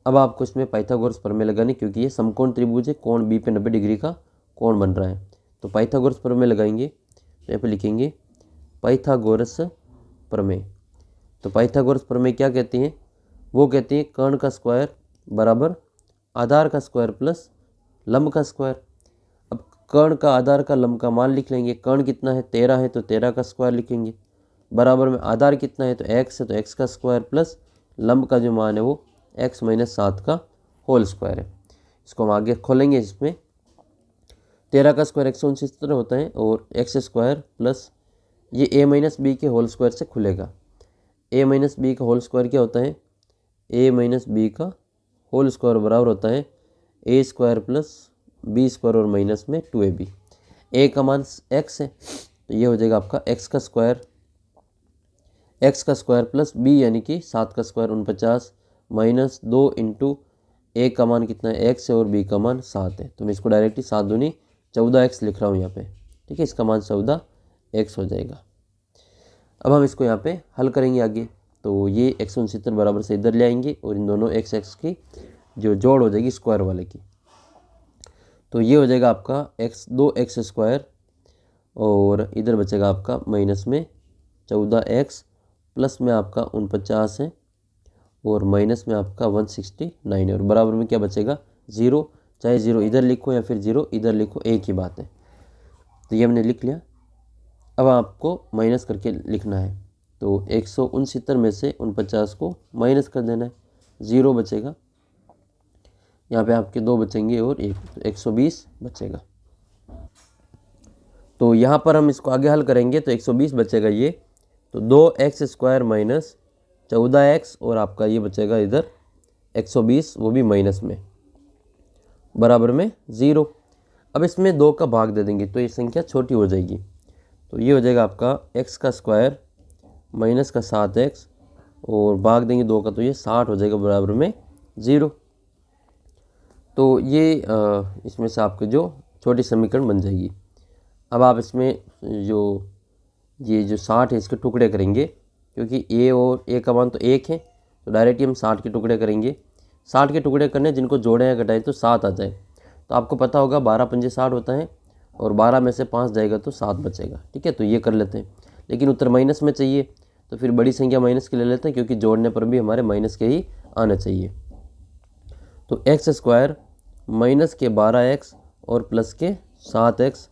अब आपको इसमें पाइथागोरस प्रमेय लगानी, क्योंकि ये समकोण त्रिभुज है, कोण बी पे 90 डिग्री का कोण बन रहा है। तो पाइथागोरस प्रमेय लगाएंगे, तो यहाँ पे लिखेंगे पाइथागोरस प्रमेय। तो पाइथागोरस प्रमेय क्या कहती हैं, वो कहती है कर्ण का स्क्वायर बराबर आधार का स्क्वायर प्लस लंब का स्क्वायर। अब कर्ण का आधार का लंब का मान लिख लेंगे। कर्ण कितना है, 13 है, तो 13 का स्क्वायर लिखेंगे, बराबर में आधार कितना है, तो x है, तो x का स्क्वायर प्लस लंब का जो मान है वो x माइनस 7 का होल स्क्वायर है। इसको हम आगे खोलेंगे। इसमें 13 का स्क्वायर 169 होता है, और x स्क्वायर प्लस ये a माइनस बी के होल स्क्वायर से खुलेगा। a माइनस बी का होल स्क्वायर क्या होता है, a माइनस बी का होल स्क्वायर बराबर होता है a square plus B square और माइनस में 2ab। a का मान x है, तो ये हो जाएगा आपका x का स्क्वायर प्लस b यानी कि 7 का स्क्वायर 49 माइनस 2 इंटू a का मान कितना है, x है, और b का मान 7 है। तो मैं इसको डायरेक्टली 7 दूनी 14x लिख रहा हूँ यहाँ पे। ठीक है, इसका मान 14x हो जाएगा। अब हम इसको यहाँ पे हल करेंगे आगे। तो ये 169 बराबर से इधर ले आएंगे, और इन दोनों x की जो जोड़ हो जाएगी स्क्वायर वाले की। तो ये हो जाएगा आपका 2x स्क्वायर, और इधर बचेगा आपका माइनस में 14x, प्लस में आपका 49 है, और माइनस में आपका 169 है, और बराबर में क्या बचेगा 0। चाहे 0 इधर लिखो या फिर 0 इधर लिखो, एक ही बात है। तो ये हमने लिख लिया। अब आपको माइनस करके लिखना है। तो 169 में से 49 को माइनस कर देना है, 0 बचेगा, यहाँ पे आपके 2 बचेंगे और 1, तो 120 बचेगा। तो यहाँ पर हम इसको आगे हल करेंगे, तो 120 बचेगा ये, तो 2x स्क्वायर माइनस 14x, और आपका ये बचेगा इधर 120, वो भी माइनस में, बराबर में 0। अब इसमें 2 का भाग दे देंगे तो ये संख्या छोटी हो जाएगी। तो ये हो जाएगा आपका x का स्क्वायर माइनस का 7x, और भाग देंगे 2 का, तो ये 60 हो जाएगा, बराबर में 0। तो ये इसमें से आपके जो छोटी समीकरण बन जाएगी। अब आप इसमें ये जो 60 है इसके टुकड़े करेंगे, क्योंकि a और a का मान तो 1 है, तो डायरेक्टली हम 60 के टुकड़े करेंगे। 60 के टुकड़े करने, जिनको जोड़े या घटाए तो 7 आ जाए। तो आपको पता होगा 12 पंजे 60 होता है, और 12 में से 5 जाएगा तो 7 बचेगा। ठीक है, तो ये कर लेते हैं। लेकिन उत्तर माइनस में चाहिए, तो फिर बड़ी संख्या माइनस के ले लेते हैं, क्योंकि जोड़ने पर भी हमारे माइनस के ही आना चाहिए। तो x स्क्वायर माइनस के 12x और प्लस के 7x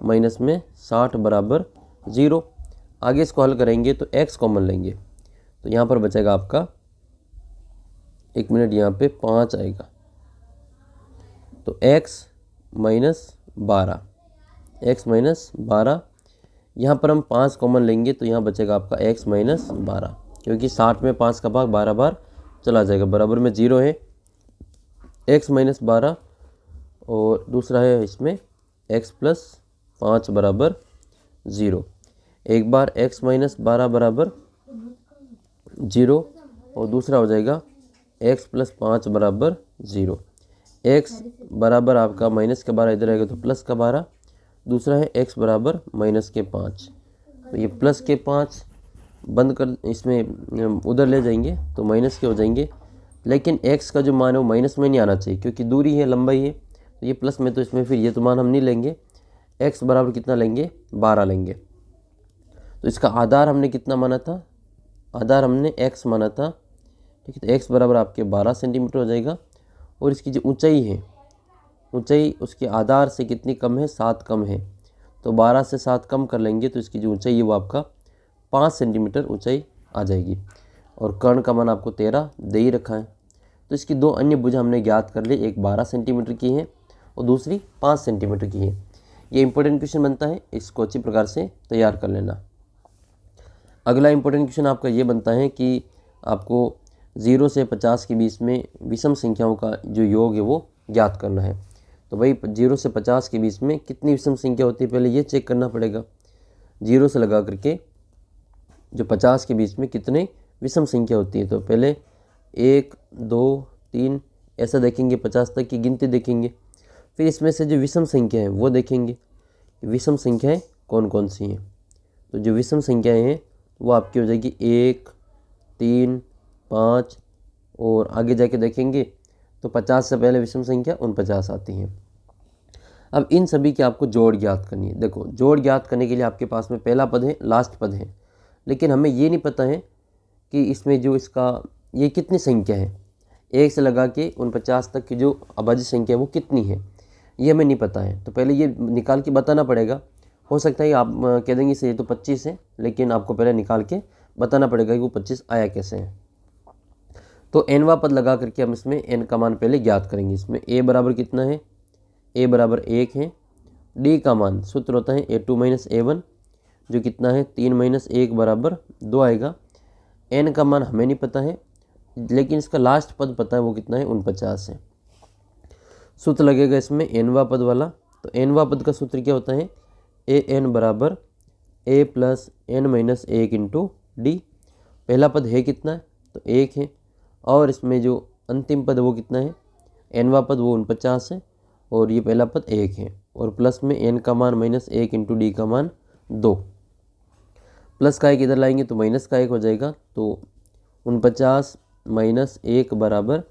माइनस में 60 बराबर 0। आगे इसको हल करेंगे तो x कॉमन लेंगे, तो यहाँ पर बचेगा आपका, एक मिनट, यहाँ पे 5 आएगा, तो x माइनस 12, यहाँ पर हम 5 कॉमन लेंगे, तो यहाँ बचेगा आपका x माइनस 12, क्योंकि 60 में 5 का भाग 12 बार चला जाएगा, बराबर में 0 है, x माइनस 12, और दूसरा है इसमें x प्लस 5 बराबर 0। एक बार x माइनस 12 बराबर 0, और दूसरा हो जाएगा x प्लस 5 बराबर 0। x बराबर आपका माइनस के 12 इधर आएगा तो प्लस का 12, दूसरा है x बराबर माइनस के 5। तो ये प्लस के 5 बंद कर, इसमें उधर ले जाएंगे तो माइनस के हो जाएंगे, लेकिन x का जो मान है वो माइनस में नहीं आना चाहिए, क्योंकि दूरी है, लंबाई है, तो ये प्लस में, तो इसमें फिर ये तो मान हम नहीं लेंगे। x बराबर कितना लेंगे, 12 लेंगे। तो इसका आधार हमने कितना माना था, आधार हमने x माना था, ठीक है। तो x बराबर आपके 12 सेंटीमीटर हो जाएगा। और इसकी जो ऊंचाई है, ऊंचाई उसके आधार से कितनी कम है, 7 कम है। तो 12 से 7 कम कर लेंगे तो इसकी जो ऊंचाई है वो आपका 5 सेंटीमीटर ऊंचाई आ जाएगी। और कर्ण का मान आपको 13 दे ही रखा है। तो इसकी दो अन्य भुजा हमने ज्ञात कर ली, एक 12 सेंटीमीटर की है और दूसरी 5 सेंटीमीटर की है। ये इंपॉर्टेंट क्वेश्चन बनता है, इसको अच्छी प्रकार से तैयार कर लेना। अगला इंपॉर्टेंट क्वेश्चन आपका ये बनता है कि आपको 0 से 50 के बीच में विषम संख्याओं का जो योग है वो ज्ञात करना है। तो भाई 0 से 50 के बीच में कितनी विषम संख्या होती है, पहले ये चेक करना पड़ेगा। 0 से लगा करके जो 50 के बीच में कितने विषम संख्या होती है, तो पहले 1 2 3 ऐसा देखेंगे, 50 तक की गिनती देखेंगे। फिर इसमें से जो विषम संख्या है वो देखेंगे, विषम संख्याएं कौन कौन सी हैं। तो जो विषम संख्याएं हैं वो आपकी हो जाएगी 1 3 5, और आगे जाके देखेंगे तो 50 से पहले विषम संख्या 49 आती हैं। अब इन सभी की आपको जोड़ ज्ञात करनी है। देखो जोड़ ज्ञात करने के लिए आपके पास में पहला पद है, लास्ट पद है, लेकिन हमें ये नहीं पता है कि इसमें जो इसका ये कितनी संख्या है, 1 से लगा के 49 तक की जो अभाज्य संख्या है वो कितनी है, ये हमें नहीं पता है। तो पहले ये निकाल के बताना पड़ेगा। हो सकता है आप कह देंगे से ये तो 25 है, लेकिन आपको पहले निकाल के बताना पड़ेगा कि वो 25 आया कैसे है। तो nवा पद लगा करके हम इसमें n का मान पहले ज्ञात करेंगे। इसमें a बराबर कितना है, a बराबर 1 है। d का मान सूत्र होता है a2 - a1, जो कितना है 3 - 1 बराबर 2 आएगा। n का मान हमें नहीं पता है, लेकिन इसका लास्ट पद पता है, वो कितना है 49 है। सूत्र लगेगा इसमें nवा पद वाला। तो nवा पद का सूत्र क्या होता है, an बराबर a + n - 1 × d। पहला पद है कितना है, तो 1 है, और इसमें जो अंतिम पद है वो कितना है, nवा पद वो 49 है, और ये पहला पद 1 है, और प्लस में n का मान -1 × d का मान 2। प्लस का 1 इधर लाएंगे तो माइनस का 1 हो जाएगा। तो 49 - 1 बराबर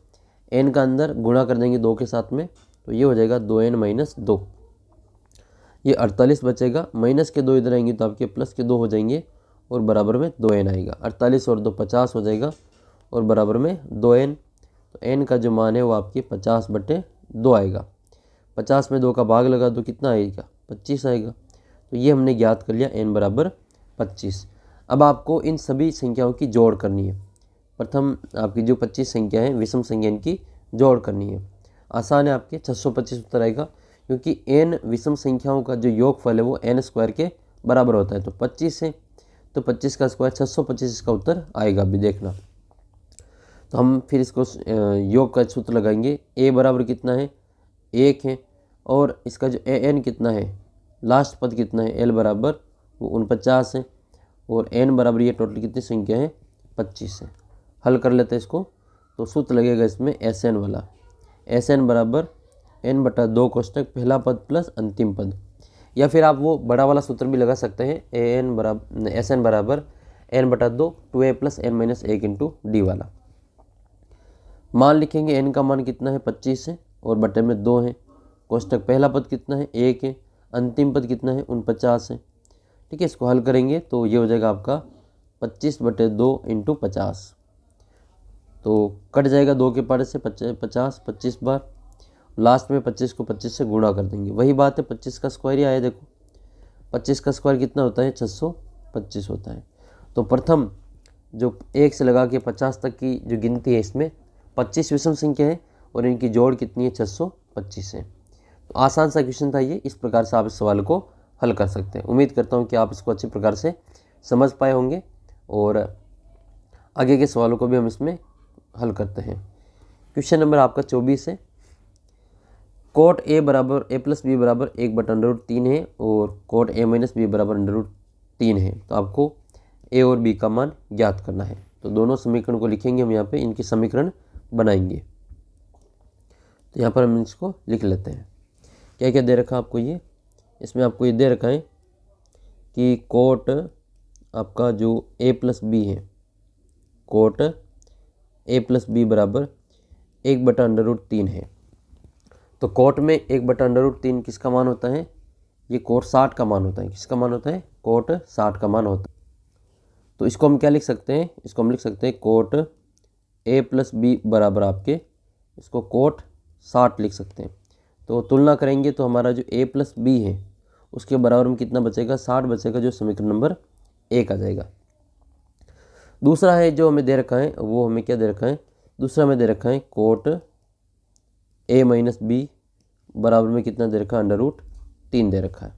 n का अंदर गुणा कर देंगे 2 के साथ में, तो ये हो जाएगा 2n - 2। ये 48 बचेगा, माइनस के 2 इधर आएंगे तो आपके प्लस के 2 हो जाएंगे, और बराबर में 2n आएगा। 48 और 2 50 हो जाएगा, और बराबर में 2n। तो n का जो मान है वो आपके 50/2 आएगा। 50 में 2 का भाग लगा तो कितना आएगा, 25 आएगा। तो ये हमने ज्ञात कर लिया n बराबर 25। अब आपको इन सभी संख्याओं की जोड़ करनी है। प्रथम आपकी जो 25 संख्या है विषम संख्या, इनकी जोड़ करनी है। आसान है, आपके 625 उत्तर आएगा, क्योंकि n विषम संख्याओं का जो योगफल है वो n² के बराबर होता है। तो 25 है तो 25 का स्क्वायर 625 इसका उत्तर आएगा। अभी देखना, तो हम फिर इसको योग का सूत्र लगाएंगे। a बराबर कितना है, 1 है, और इसका जो an कितना है, लास्ट पद कितना है, l बराबर वो 49 है, और n बराबर ये टोटल कितनी संख्या है, 25 है। हल कर लेते हैं इसको। तो सूत्र लगेगा इसमें Sn वाला, Sn बराबर n/2 कोष्टक पहला पद प्लस अंतिम पद, या फिर आप वो बड़ा वाला सूत्र भी लगा सकते हैं, Sn बराबर n/2 2a + n - 1 × d वाला। मान लिखेंगे, n का मान कितना है, 25 है, और बटे में 2 है। कोष्टक पहला पद कितना है, 1 है, अंतिम पद कितना है, 49 है। ठीक है, इसको हल करेंगे तो ये हो जाएगा आपका 25/2 × 50। तो कट जाएगा 2 के पारे से 50 25 बार, लास्ट में 25 को 25 से गुणा कर देंगे। वही बात है, 25 का स्क्वायर ही आया। देखो 25 का स्क्वायर कितना होता है, 625 होता है। तो प्रथम जो 1 से लगा के 50 तक की जो गिनती है, इसमें 25 विषम संख्या है, और इनकी जोड़ कितनी है, 625 है। तो आसान सा क्वेश्चन था ये। इस प्रकार से आप इस सवाल को हल कर सकते हैं। उम्मीद करता हूँ कि आप इसको अच्छी प्रकार से समझ पाए होंगे, और आगे के सवालों को भी हम इसमें हल करते हैं। क्वेश्चन नंबर आपका 24 है। कोट a बराबर a + b बराबर 1/√3 है, और कोट a - b बराबर √3 है। तो आपको a और b का मान ज्ञात करना है। तो दोनों समीकरण को लिखेंगे हम यहाँ पे, इनके समीकरण बनाएंगे। तो यहाँ पर हम इसको लिख लेते हैं। क्या क्या दे रखा आपको, ये इसमें आपको ये दे रखा है कि कोट आपका जो a + b है, कोट a + b बराबर 1/√3 है। तो कोट में 1/√3 किसका मान होता है, ये कोट 60 का मान होता है। किसका मान होता है, कोट 60 का मान होता है। तो इसको हम क्या लिख सकते हैं, इसको हम लिख सकते हैं कोट ए प्लस बी बराबर आपके, इसको कोट 60 लिख सकते हैं। तो तुलना करेंगे तो हमारा जो ए प्लस बी है उसके बराबर में कितना बचेगा, 60 बचेगा, जो समीकरण नंबर 1 आ जाएगा। दूसरा है जो हमें दे रखा है, वो हमें क्या दे रखा है, दूसरा हमें दे रखा है कोट ए माइनस बी बराबर में कितना दे रखा है, √3 दे रखा है।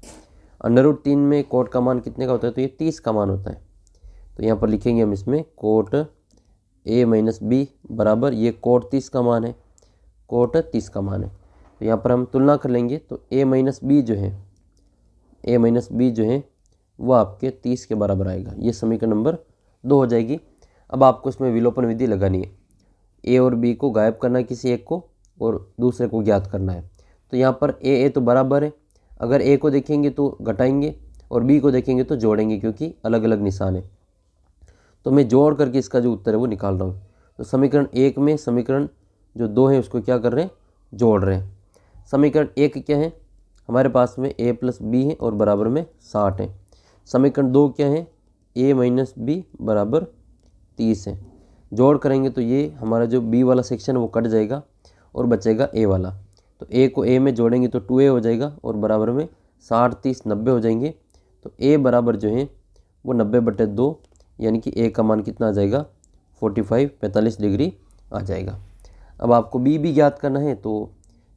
√3 में कोट का मान कितने का होता है, तो ये 30 का मान होता है। तो यहाँ पर लिखेंगे हम इसमें कोट ए माइनस बी बराबर, ये कोट 30 का मान है, कोट 30 का मान है। तो यहाँ पर हम तुलना कर लेंगे तो ए माइनस बी जो है, ए माइनस बी जो है वो आपके 30 के बराबर आएगा। ये समीकरण नंबर 2 हो जाएगी। अब आपको इसमें विलोपन विधि लगानी है, ए और बी को गायब करना है किसी एक को और दूसरे को ज्ञात करना है। तो यहाँ पर ए तो बराबर है, अगर ए को देखेंगे तो घटाएंगे और बी को देखेंगे तो जोड़ेंगे, क्योंकि अलग अलग निशान है। तो मैं जोड़ करके इसका जो उत्तर है वो निकाल रहा हूँ। तो समीकरण 1 में समीकरण जो 2 है उसको क्या कर रहे हैं, जोड़ रहे हैं। समीकरण 1 क्या है, हमारे पास में ए प्लस बी है और बराबर में 60 है। समीकरण 2 क्या है, ए माइनस बी बराबर 30 है। जोड़ करेंगे तो ये हमारा जो बी वाला सेक्शन है वो कट जाएगा और बचेगा ए वाला। तो ए को ए में जोड़ेंगे तो 2a हो जाएगा और बराबर में 60 30 90 हो जाएंगे। तो ए बराबर जो है वो 90/2, यानी कि ए का मान कितना आ जाएगा, 45 डिग्री आ जाएगा। अब आपको बी भी ज्ञात करना है, तो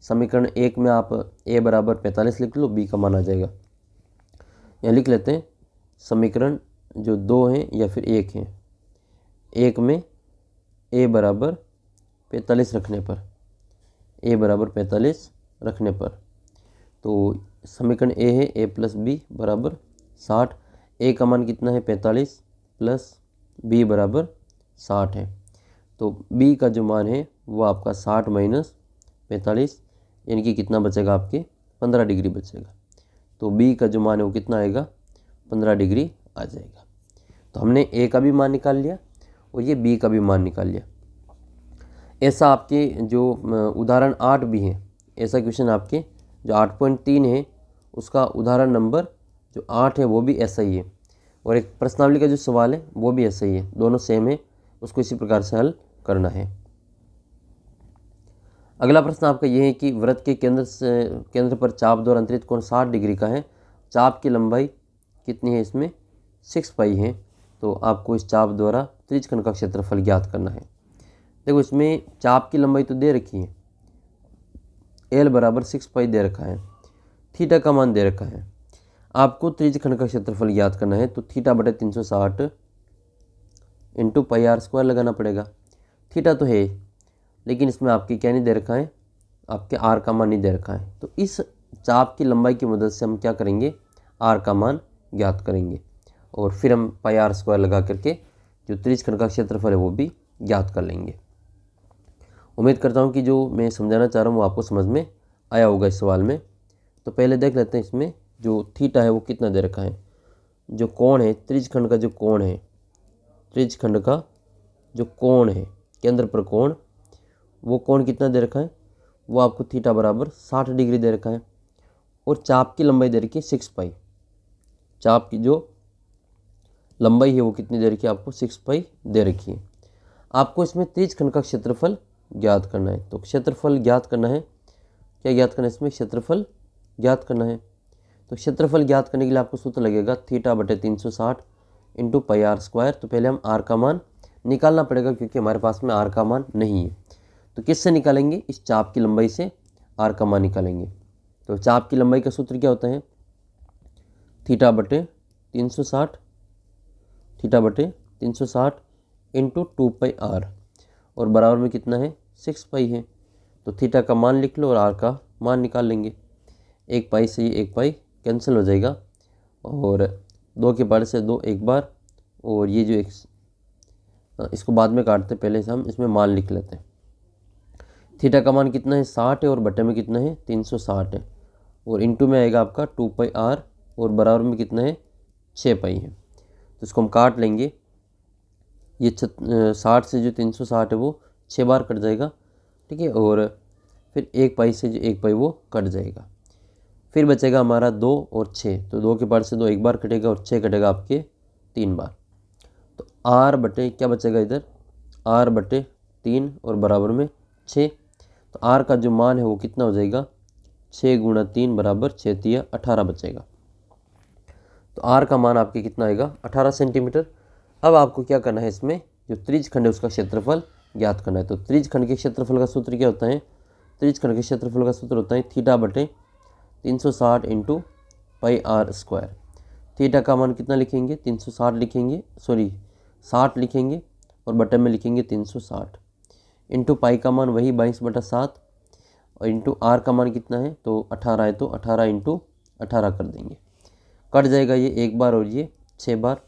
समीकरण 1 में आप ए बराबर 45 लिख लो, बी का मान आ जाएगा। यहाँ लिख लेते हैं समीकरण जो 2 हैं या फिर 1 है, 1 में ए बराबर 45 रखने पर, ए बराबर 45 रखने पर, तो समीकरण ए है ए प्लस बी बराबर 60। ए का मान कितना है, 45 प्लस बी बराबर 60 है। तो बी का जो मान है वो आपका 60 माइनस 45, यानी कि कितना बचेगा आपके, 15 डिग्री बचेगा। तो बी का जो मान है वो कितना आएगा, 15 डिग्री आ जाएगा। तो हमने ए का भी मान निकाल लिया और ये बी का भी मान निकाल लिया। ऐसा आपके जो उदाहरण 8 भी है, ऐसा क्वेश्चन आपके जो 8.3 है उसका उदाहरण नंबर जो 8 है वो भी ऐसा ही है, और एक प्रश्नावली का जो सवाल है वो भी ऐसा ही है, दोनों सेम है, उसको इसी प्रकार से हल करना है। अगला प्रश्न आपका ये है कि वृत्त के केंद्र पर चाप द्वारा अंतरित कोण 60 डिग्री का है, चाप की लंबाई कितनी है, इसमें 6 पाई है। तो आपको इस चाप द्वारा त्रिज्यखंड का क्षेत्रफल ज्ञात करना है। देखो इसमें चाप की लंबाई तो दे रखी है, एल बराबर 6 पाई दे रखा है, थीटा का मान दे रखा है, आपको त्रिज्यखंड का क्षेत्रफल ज्ञात करना है। तो θ/360 इंटू πr² लगाना पड़ेगा। थीटा तो है, लेकिन इसमें आपकी क्या नहीं दे रखा है, आपके आर का मान नहीं दे रखा है। तो इस चाप की लंबाई की मदद से हम क्या करेंगे, आर का मान ज्ञात करेंगे और फिर हम πr² लगा करके जो त्रिज्यखंड का क्षेत्रफल है वो भी ज्ञात कर लेंगे। उम्मीद करता हूँ कि जो मैं समझाना चाह रहा हूँ वो आपको समझ में आया होगा इस सवाल में। तो पहले देख लेते हैं इसमें जो थीटा है वो कितना दे रखा है, जो कोण है त्रिज्यखंड का, जो कोण है त्रिज्यखंड का जो कोण है केंद्र पर कोण, वो कोण कितना दे रखा है, वो आपको थीटा बराबर 60 डिग्री दे रखा है। और चाप की लंबाई दे रखी है 6 पाई, चाप की जो लंबाई है वो कितनी दे रखी है, आपको 6 पाई दे रखी है। आपको इसमें त्रिज्यखंड का क्षेत्रफल ज्ञात करना है। तो क्षेत्रफल ज्ञात करना है, क्या ज्ञात करना है, इसमें क्षेत्रफल ज्ञात करना है। तो क्षेत्रफल ज्ञात करने के लिए आपको सूत्र लगेगा θ/360 इंटू πr²। तो पहले हम आर का मान निकालना पड़ेगा, क्योंकि हमारे पास में आर का मान नहीं है। तो किससे निकालेंगे, इस चाप की लंबाई से आर का मान निकालेंगे। तो चाप की लंबाई का सूत्र क्या होता है, θ/360 इंटू 2πr और बराबर में कितना है, 6 पाई है। तो थीटा का मान लिख लो और आर का मान निकाल लेंगे। 1 पाई से ये 1 पाई कैंसिल हो जाएगा और 2 के पार से 2 एक बार, और ये जो इसको बाद में काटते, पहले से हम इसमें मान लिख लेते हैं। थीटा का मान कितना है, 60 है, और बटे में कितना है, 360 है, और इंटू में आएगा आपका 2πr और बराबर में कितना है, 6 पाई है। तो इसको हम काट लेंगे, ये 60 से जो 360 है वो 6 बार कट जाएगा, ठीक है, और फिर 1 पाई से जो 1 पाई वो कट जाएगा। फिर बचेगा हमारा 2 और 6, तो 2 के पार से 2 एक बार कटेगा और 6 कटेगा आपके 3 बार। आर बटे क्या बचेगा इधर, आर बटे 3 और बराबर में 6। तो आर का जो मान है वो कितना हो जाएगा, 6 गुणा 3 बराबर 6 तिया 18 बचेगा। तो आर का मान आपके कितना आएगा, 18 सेंटीमीटर। अब आपको क्या करना है, इसमें जो त्रिज्यखंड है उसका क्षेत्रफल ज्ञात करना है। तो त्रिज्यखंड के क्षेत्रफल का सूत्र क्या होता है, त्रिज्यखंड के क्षेत्रफल का सूत्र होता है थीटा बटे 360 into pi r square. Theta का मान कितना लिखेंगे, 360 लिखेंगे, सॉरी 60 लिखेंगे और बटे में लिखेंगे 360, इंटू पाई का मान वही 22/7 और इंटू आर का मान कितना है, तो 18 है, तो 18 इंटू 18 कर देंगे। कट जाएगा ये एक बार और ये 6 बार,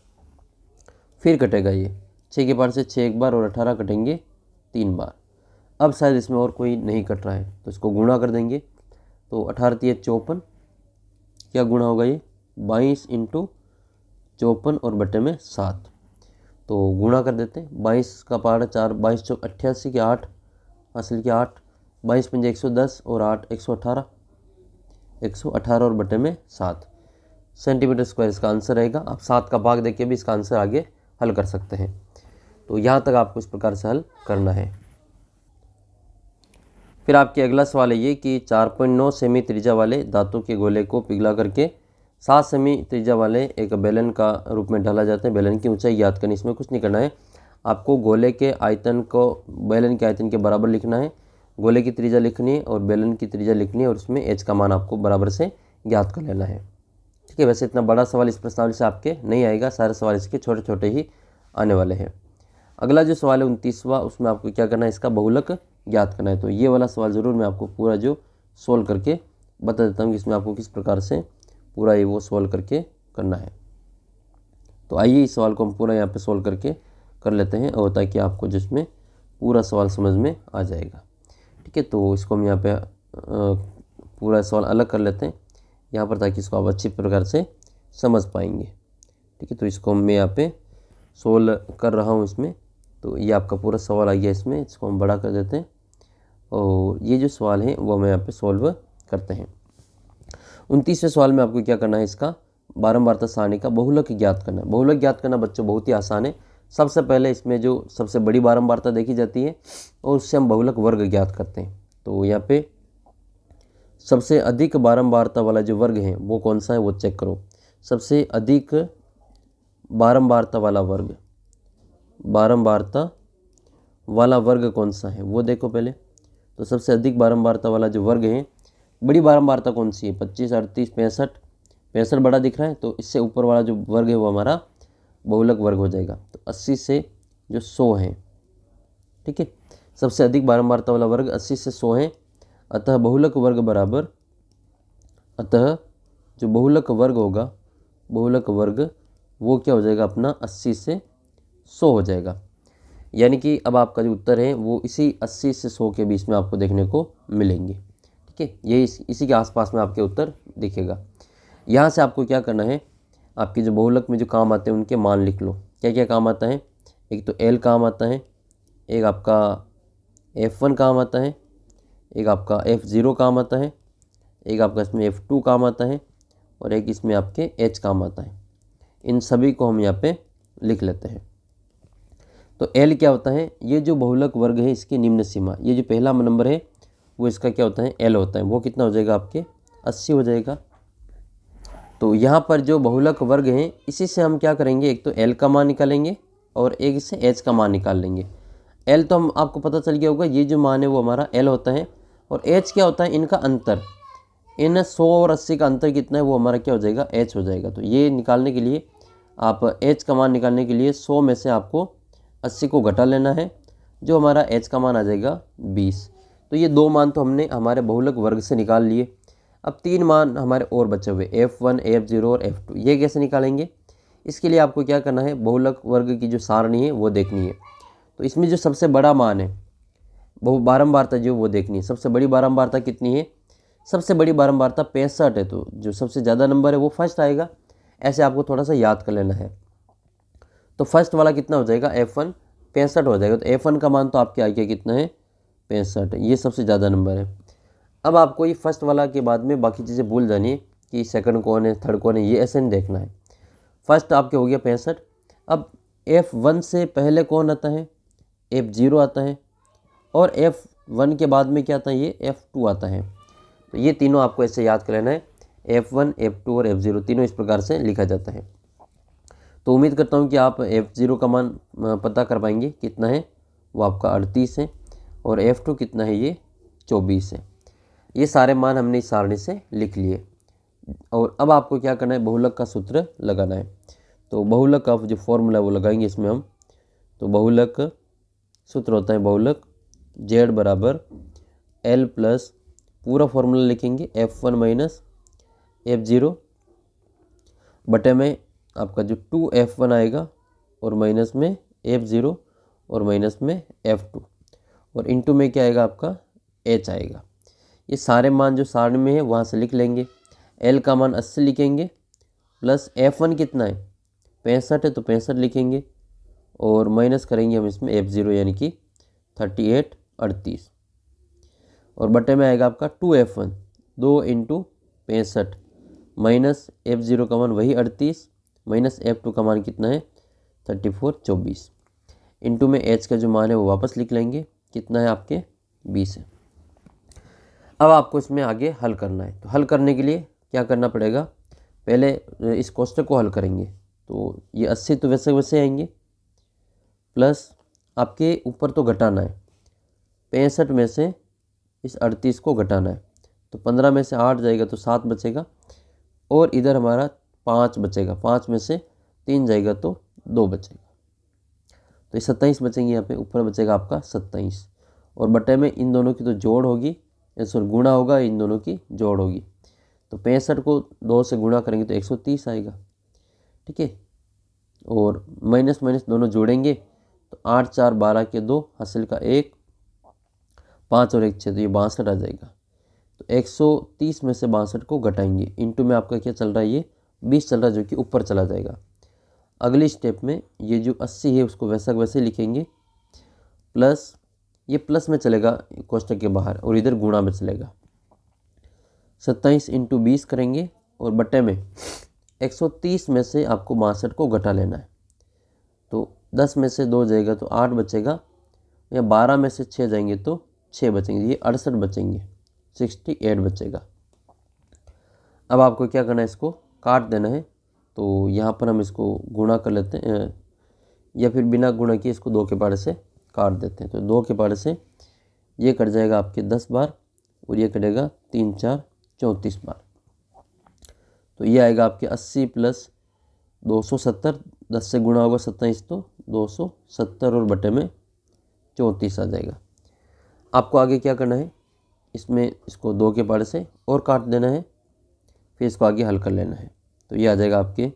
फिर कटेगा ये 6 के पार से 6 एक बार और 18 कटेंगे 3 बार। अब शायद इसमें और कोई नहीं कट रहा है तो इसको गुणा कर देंगे। तो 18 तिया 54, क्या गुणा होगा ये 22 इंटू 54 और बटे में 7। तो गुणा कर देते हैं, 22 का पारा 4, 22 चौक 88 के 8 हासिल के 8, 22 पंजे 110 और 8 118, 118 और बटे में 7 सेंटीमीटर स्क्वायर इसका आंसर रहेगा। आप 7 का भाग देके भी इसका आंसर आगे हल कर सकते हैं। तो यहाँ तक आपको इस प्रकार से हल करना है। फिर आपके अगला सवाल है ये कि 4.9 सेमी त्रिज्या वाले धातु के गोले को पिघला करके 7 सेमी त्रिज्या वाले एक बेलन का रूप में ढाला जाता है। बेलन की ऊंचाई याद करनी, इसमें कुछ नहीं करना है, आपको गोले के आयतन को बेलन के आयतन के बराबर लिखना है, गोले की त्रिज्या लिखनी है और बेलन की त्रिज्या लिखनी है और उसमें एच का मान आपको बराबर से ज्ञात कर लेना है। ठीक है, वैसे इतना बड़ा सवाल इस प्रश्नावली से आपके नहीं आएगा, सारे सवाल इसके छोटे छोटे ही आने वाले हैं। अगला जो सवाल है 29वां, उसमें आपको क्या करना है, इसका बहुलक ज्ञात करना है। तो ये वाला सवाल ज़रूर मैं आपको पूरा जो सोल्व करके बता देता हूँ कि इसमें आपको किस प्रकार से पूरा ये वो सोल्व करके करना है। तो आइए इस सवाल को हम पूरा यहाँ पे सोल्व करके कर लेते हैं और ताकि आपको जिसमें पूरा सवाल समझ में आ जाएगा। ठीक है, तो इसको हम यहाँ पे पूरा सवाल अलग कर लेते हैं यहाँ पर ताकि इसको आप अच्छी प्रकार से समझ पाएंगे। ठीक है, तो इसको मैं यहाँ पे सोल्व कर रहा हूँ इसमें। तो ये आपका पूरा सवाल आ गया इसमें, इसको हम बड़ा कर देते हैं और ये जो सवाल है वो हम यहाँ पे सोल्व करते हैं। 29वें सवाल में आपको क्या करना है, इसका बारंबारता सारणी का बहुलक ज्ञात करना है। बहुलक ज्ञात करना बच्चों बहुत ही आसान है। सबसे पहले इसमें जो सबसे बड़ी बारंबारता देखी जाती है और उससे हम बहुलक वर्ग ज्ञात करते हैं। तो यहाँ पे सबसे अधिक बारंबारता वाला जो वर्ग है वो कौन सा है वो चेक करो। सबसे अधिक बारंबारता वाला वर्ग, बारंबारता वाला वर्ग कौन सा है वो देखो पहले। तो सबसे अधिक बारंबारता वाला जो वर्ग है, बड़ी बारंबारता कौन सी है, 25, 38, 65, 65 बड़ा दिख रहा है, तो इससे ऊपर वाला जो वर्ग है वो हमारा बहुलक वर्ग हो जाएगा। तो 80 से जो 100 है, ठीक है, सबसे अधिक बारंबारता वाला वर्ग 80 से 100 है। अतः बहुलक वर्ग बराबर, अतः जो बहुलक वर्ग होगा, बहुलक वर्ग वो क्या हो जाएगा अपना 80 से 100 हो जाएगा। यानी कि अब आपका जो उत्तर है वो इसी 80 से 100 के बीच में आपको देखने को मिलेंगे। ठीक है, ये इसी के आसपास में आपके उत्तर दिखेगा। यहाँ से आपको क्या करना है, आपके जो बहुलक में जो काम आते हैं उनके मान लिख लो। क्या क्या काम आता है, एक तो L काम आता है, एक आपका F1 काम आता है, एक आपका F0 काम आता है, एक आपका इसमें F2 काम आता है और एक इसमें आपके H काम आता है। इन सभी को हम यहाँ पे लिख लेते हैं। तो L क्या होता है, ये जो बहुलक वर्ग है इसकी निम्न सीमा, ये जो पहला नंबर है वो इसका क्या होता है L होता है, वो कितना हो जाएगा आपके 80 हो जाएगा। तो यहाँ पर जो बहुलक वर्ग हैं इसी से हम क्या करेंगे, एक तो L का मान निकालेंगे और एक इससे H का मान निकाल लेंगे। L तो हम आपको पता चल गया होगा, ये जो मान है वो हमारा L होता है और H क्या होता है, इनका अंतर, इन 100 और 80 का अंतर कितना है वो हमारा क्या हो जाएगा H हो जाएगा। तो ये निकालने के लिए आप H का मान निकालने के लिए 100 में से आपको 80 को घटा लेना है, जो हमारा H का मान आ जाएगा 20। तो ये दो मान तो हमने हमारे बहुलक वर्ग से निकाल लिए। अब तीन मान हमारे और बचे हुए F1, F0 और F2, ये कैसे निकालेंगे, इसके लिए आपको क्या करना है, बहुलक वर्ग की जो सारणी है वो देखनी है। तो इसमें जो सबसे बड़ा मान है बारंबारता जो वो देखनी है। सबसे बड़ी बारंबारता कितनी है, सबसे बड़ी बारंबारता 65 है, तो जो सबसे ज़्यादा नंबर है वो फर्स्ट आएगा। ऐसे आपको थोड़ा सा याद कर लेना है। तो फर्स्ट वाला कितना हो जाएगा, F1 65 हो जाएगा। तो F1 का मान तो आपके आ गया कितना है 65, ये सबसे ज़्यादा नंबर है। अब आपको ये फर्स्ट वाला के बाद में बाकी चीज़ें भूल जानी है कि सेकंड कौन है, थर्ड कौन है, ये ऐसे नहीं देखना है। फर्स्ट आपके हो गया 65। अब F1 से पहले कौन आता है, F0 आता है, और F1 के बाद में क्या आता है, ये F2 आता है। तो ये तीनों आपको ऐसे याद कर लेना है, F1, F2 और F0 तीनों इस प्रकार से लिखा जाता है। तो उम्मीद करता हूँ कि आप F0 का मान पता कर पाएंगे कितना है, वो आपका 38 है, और F2 कितना है, ये 24 है। ये सारे मान हमने इस सारणी से लिख लिए। और अब आपको क्या करना है, बहुलक का सूत्र लगाना है। तो बहुलक का जो फॉर्मूला है वो लगाएंगे इसमें हम। तो बहुलक सूत्र होता है बहुलक Z बराबर L प्लस, पूरा फॉर्मूला लिखेंगे, F1 माइनस F0 बटे में आपका जो 2F1 आएगा, और माइनस में F0, और माइनस में F2, और इनटू में क्या आएगा, आपका H आएगा। ये सारे मान जो सारणी में है वहाँ से लिख लेंगे। L का मान 80 लिखेंगे, प्लस F1 कितना है, 65 है, तो 65 लिखेंगे, और माइनस करेंगे हम इसमें F0 यानी कि 38 और बटे में आएगा आपका 2F1, 2 इंटू 65, माइनस F0 का मान वही 38, माइनस F2 का मान कितना है, 24 इंटू में H का जो मान है वो वापस लिख लेंगे, कितना है आपके 20 है। अब आपको इसमें आगे हल करना है। तो हल करने के लिए क्या करना पड़ेगा, पहले इस कोष्टक को हल करेंगे। तो ये 80 तो वैसे वैसे आएंगे, प्लस आपके ऊपर तो घटाना है, 65 में से इस 38 को घटाना है। तो 15 में से 8 जाएगा तो 7 बचेगा, और इधर हमारा 5 बचेगा, 5 में से 3 जाएगा तो 2 बचेगा। तो ये 27 बचेंगे, यहाँ पे ऊपर बचेगा आपका 27, और बटे में इन दोनों की तो जोड़ होगी, सॉरी गुणा होगा, इन दोनों की जोड़ होगी। तो 65 को 2 से गुणा करेंगे तो 130 आएगा, ठीक है। और माइनस माइनस दोनों जोड़ेंगे तो 8 4 12 के 2, हासिल का 1, 5 और 1 6, तो ये 62 आ जाएगा। तो 130 में से 62 को घटाएंगे, इंटू में आपका क्या चल रहा है, ये 20 चल रहा है, जो कि ऊपर चला जाएगा। अगली स्टेप में ये जो 80 है उसको वैसा वैसे लिखेंगे, प्लस ये प्लस में चलेगा कोष्टक के बाहर, और इधर गुणा में चलेगा। 27 इंटू 20 करेंगे, और बटे में 130 में से आपको 62 को घटा लेना है। तो 10 में से 2 जाएगा तो 8 बचेगा, या 12 में से 6 जाएंगे तो 6 बचेंगे, ये 68 बचेंगे, 68 बचेगा। अब आपको क्या करना है, इसको काट देना है। तो यहाँ पर हम इसको गुणा कर लेते हैं, या फिर बिना गुणा किए इसको 2 के पारे से काट देते हैं। तो 2 के पारे से ये कट जाएगा आपके 10 बार, और ये कटेगा 3 4 34 बार। तो ये आएगा आपके 80 प्लस 270, 10 से गुणा होगा 27 तो 270, और बटे में 34 आ जाएगा। आपको आगे क्या करना है, इसमें इसको 2 के पारे से और काट देना है, फिर इसको आगे हल कर लेना है। तो ये आ जाएगा आपके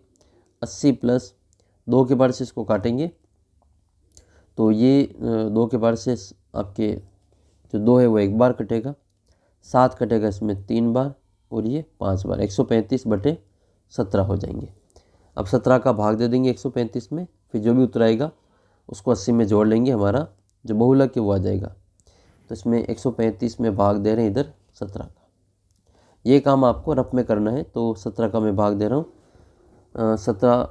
80 प्लस 2 के पारे से इसको काटेंगे, तो ये 2 के पारे से आपके जो 2 है वो 1 बार कटेगा, 7 कटेगा इसमें 3 बार, और ये 5 बार, 135 बटे 17 हो जाएंगे। अब 17 का भाग दे देंगे 135 में, फिर जो भी उत्तर आएगा उसको 80 में जोड़ लेंगे, हमारा जो बहुलक है वो आ जाएगा। तो इसमें 135 में भाग दे रहे हैं इधर 17 का। ये काम आपको रफ में करना है। तो 17 का मैं भाग दे रहा हूँ, 17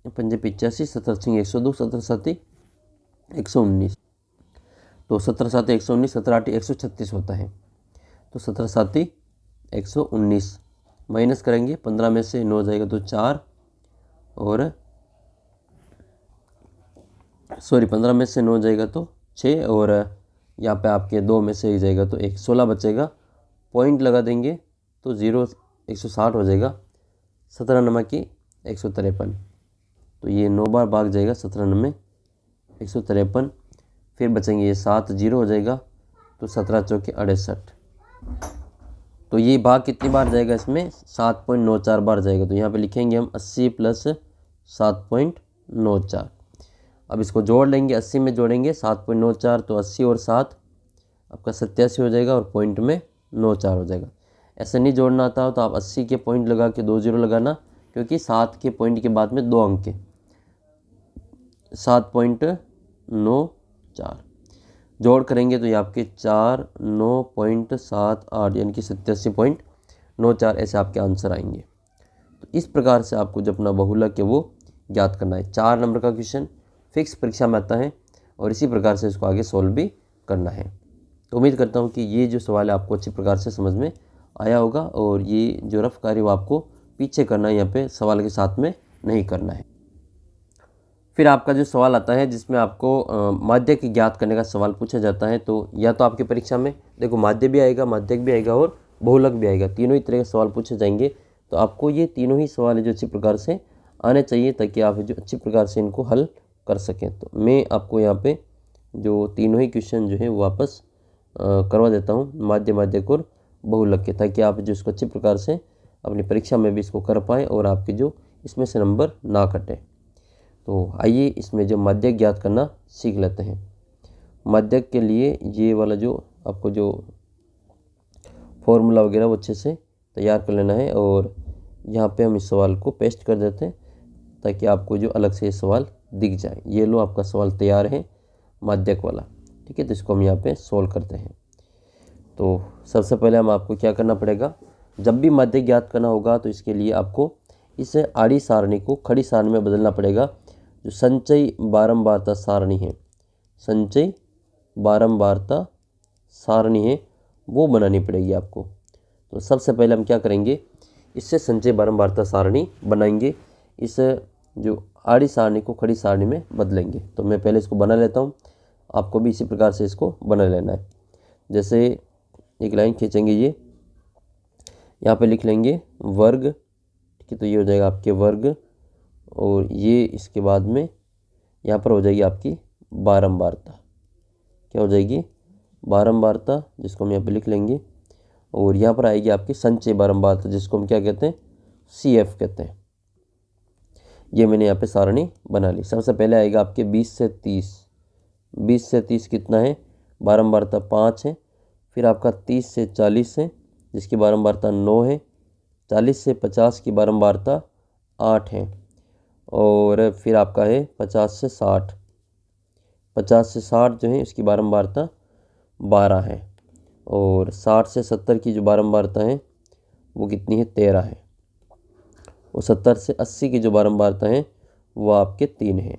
पंजे 85, 17 6 102, 17 7 119, तो 17 7 119, 17 8 136 होता है। तो 17 7 119 माइनस करेंगे, 15 में से 9 जाएगा तो 4, और सॉरी 15 में से 9 जाएगा तो 6, और यहाँ पे आपके 2 में से 1 जाएगा तो 1, 16 बचेगा। पॉइंट लगा देंगे तो 0 160 हो जाएगा, 17 नमा की 153, तो ये 9 बार भाग जाएगा 17 में 153, फिर बचेंगे ये 7 0 हो जाएगा, तो 17 चौके 68। तो ये भाग कितनी बार जाएगा, इसमें 7.94 बार जाएगा। तो यहाँ पे लिखेंगे हम 80 प्लस 7.94। अब इसको जोड़ लेंगे, 80 में जोड़ेंगे 7.94, तो 80 और 7 आपका 87 हो जाएगा, और पॉइंट में 94 हो जाएगा। ऐसे नहीं जोड़ना आता हो तो आप 80 के पॉइंट लगा के 2 0 लगाना, क्योंकि 7 के पॉइंट के बाद में 2 अंक है, 7.94 जोड़ करेंगे तो ये आपके 49.78 यानी कि 87.94 ऐसे आपके आंसर आएंगे। तो इस प्रकार से आपको जो अपना बहुलक है वो ज्ञात करना है। 4 नंबर का क्वेश्चन फिक्स परीक्षा में आता है और इसी प्रकार से इसको आगे सोल्व भी करना है। तो उम्मीद करता हूँ कि ये जो सवाल है आपको अच्छी प्रकार से समझ में आया होगा और ये जो रफ कार्य वो आपको पीछे करना है, यहाँ पे सवाल के साथ में नहीं करना है। फिर आपका जो सवाल आता है जिसमें आपको माध्यक ज्ञात करने का सवाल पूछा जाता है, तो या तो आपकी परीक्षा में देखो माध्य भी आएगा, माध्यक भी आएगा और बहुलक भी आएगा, तीनों ही तरह के सवाल पूछे जाएंगे। तो आपको ये तीनों ही सवाल है जो अच्छी प्रकार से आने चाहिए ताकि आप जो अच्छी प्रकार से इनको हल कर सकें। तो मैं आपको यहाँ पे जो तीनों ही क्वेश्चन जो है वो वापस करवा देता हूँ, माध्य, माध्यक और बहुलक के, ताकि आप जो इसको अच्छी प्रकार से अपनी परीक्षा में भी इसको कर पाएँ और आपके जो इसमें से नंबर ना कटे। तो आइए इसमें जो माध्यक ज्ञात करना सीख लेते हैं। माध्यक के लिए ये वाला जो आपको जो फॉर्मूला वगैरह वो अच्छे से तैयार कर लेना है और यहाँ पे हम इस सवाल को पेस्ट कर देते हैं ताकि आपको जो अलग से ये सवाल दिख जाए। ये लो आपका सवाल तैयार है माध्यक वाला, ठीक है। तो इसको हम यहाँ पे सोल्व करते हैं। तो सबसे पहले हम आपको क्या करना पड़ेगा, जब भी माध्यक ज्ञात करना होगा तो इसके लिए आपको इस आड़ी सारणी को खड़ी सारणी में बदलना पड़ेगा। जो संचयी बारंबारता सारणी है, संचयी बारंबारता सारणी है वो बनानी पड़ेगी आपको। तो सबसे पहले हम क्या करेंगे, इससे संचयी बारंबारता सारणी बनाएंगे, इस जो आड़ी सारणी को खड़ी सारणी में बदलेंगे। तो मैं पहले इसको बना लेता हूँ, आपको भी इसी प्रकार से इसको बना लेना है। जैसे एक लाइन खींचेंगे, ये यहाँ पे लिख लेंगे वर्ग, ठीक है। तो ये हो जाएगा आपके वर्ग और ये इसके बाद में यहाँ पर हो जाएगी आपकी बारंबारता, क्या हो जाएगी बारंबारता, जिसको हम यहाँ पे लिख लेंगे। और यहाँ पर आएगी आपकी संचयी बारंबारता, जिसको हम क्या कहते हैं CF कहते हैं। ये मैंने यहाँ पे सारणी बना ली। सबसे पहले आएगा आपके 20 से 30, 20 से 30 कितना है, बारंबारता 5 है। फिर आपका 30 से 40 है जिसकी बारंबारता 9 है। 40 से 50 की बारंबारता 8 है। और फिर आपका है 50 से 60, 50 से 60 जो है इसकी बारंबारता 12 है। और 60 से 70 की जो बारंबारता है वो कितनी है, 13 है। और 70 से 80 की जो बारंबारता है वो आपके 3 है।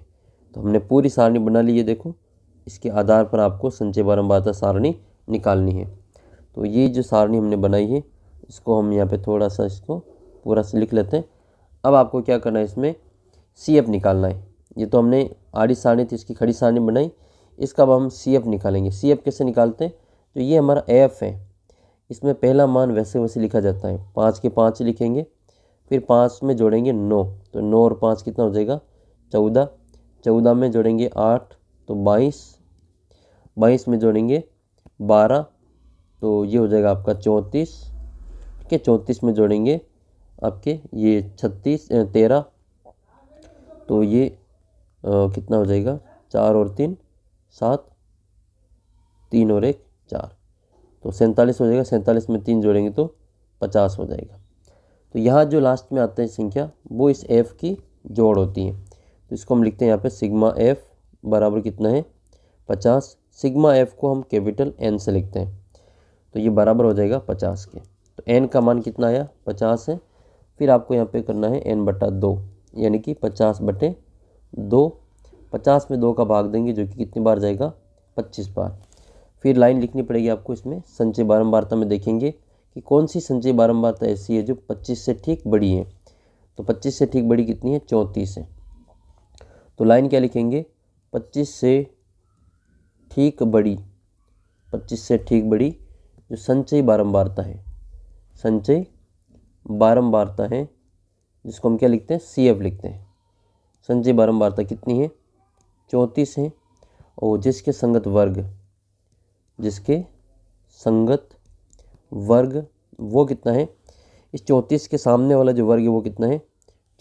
तो हमने पूरी सारणी बना ली है, देखो इसके आधार पर आपको संचयी बारंबारता सारणी निकालनी है। तो ये जो सारणी हमने बनाई है इसको हम यहाँ पे थोड़ा सा इसको पूरा से लिख लेते हैं। अब आपको क्या करना है, इसमें CF निकालना है। ये तो हमने आड़ी सारणी थी, इसकी खड़ी सारणी बनाई, इसका अब हम CF निकालेंगे। CF कैसे निकालते हैं, तो ये हमारा AF है, इसमें पहला मान वैसे वैसे लिखा जाता है, 5 के 5 लिखेंगे, फिर 5 में जोड़ेंगे 9, तो 9 और 5 कितना हो जाएगा 14, 14 में जोड़ेंगे 8 तो 22, 22 में जोड़ेंगे 12 तो ये हो जाएगा आपका 34, ठीक है। 34 में जोड़ेंगे आपके ये 13 तो ये कितना हो जाएगा 4 और 3 7, 3 और 1 4, तो 47 हो जाएगा। 47 में 3 जोड़ेंगे तो 50 हो जाएगा। तो यहाँ जो लास्ट में आता है संख्या वो इस F की जोड़ होती है। तो इसको हम लिखते हैं यहाँ पे सिग्मा F बराबर कितना है 50। सिग्मा F को हम कैपिटल N से लिखते हैं, तो ये बराबर हो जाएगा 50 के। तो N का मान कितना आया 50 है। फिर आपको यहाँ पे करना है N/2 यानी कि 50/2। 50 में 2 का भाग देंगे जो कि कितनी बार जाएगा 25 बार। फिर लाइन लिखनी पड़ेगी आपको इसमें संचयी बारंबारता में, देखेंगे कि कौन सी संचयी बारंबारता ऐसी है जो 25 से ठीक बड़ी है। तो 25 से ठीक बड़ी कितनी है 34 है। तो लाइन क्या लिखेंगे 25 से ठीक बड़ी, 25 से ठीक बड़ी जो संचयी बारंबारता है, संचयी बारंबारता है जिसको हम क्या लिखते हैं CF लिखते हैं। संचयी बारंबारता कितनी है 34 है। और जिसके संगत वर्ग, जिसके संगत वर्ग वो कितना है, इस 34 के सामने वाला जो वर्ग है वो कितना है,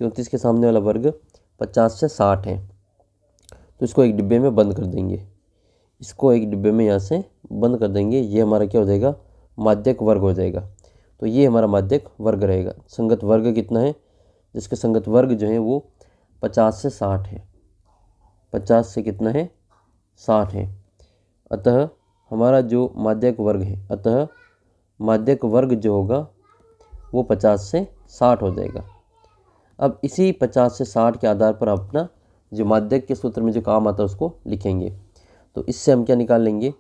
34 के सामने वाला वर्ग 50 से 60 है। तो इसको एक डिब्बे में बंद कर देंगे, इसको एक डिब्बे में यहाँ से बंद कर देंगे। ये हमारा क्या हो जाएगा माध्यक वर्ग हो जाएगा। तो ये हमारा माध्यक वर्ग रहेगा। संगत वर्ग कितना है, जिसके संगत वर्ग जो है वो 50 से 60 है, 50 से कितना है 60 है। अतः हमारा जो माध्यक वर्ग है, अतः माध्यक वर्ग जो होगा वो 50 से 60 हो जाएगा। अब इसी 50 से 60 के आधार पर अपना जो माध्यक के सूत्र में जो काम आता है उसको लिखेंगे। तो इससे हम क्या निकाल लेंगे,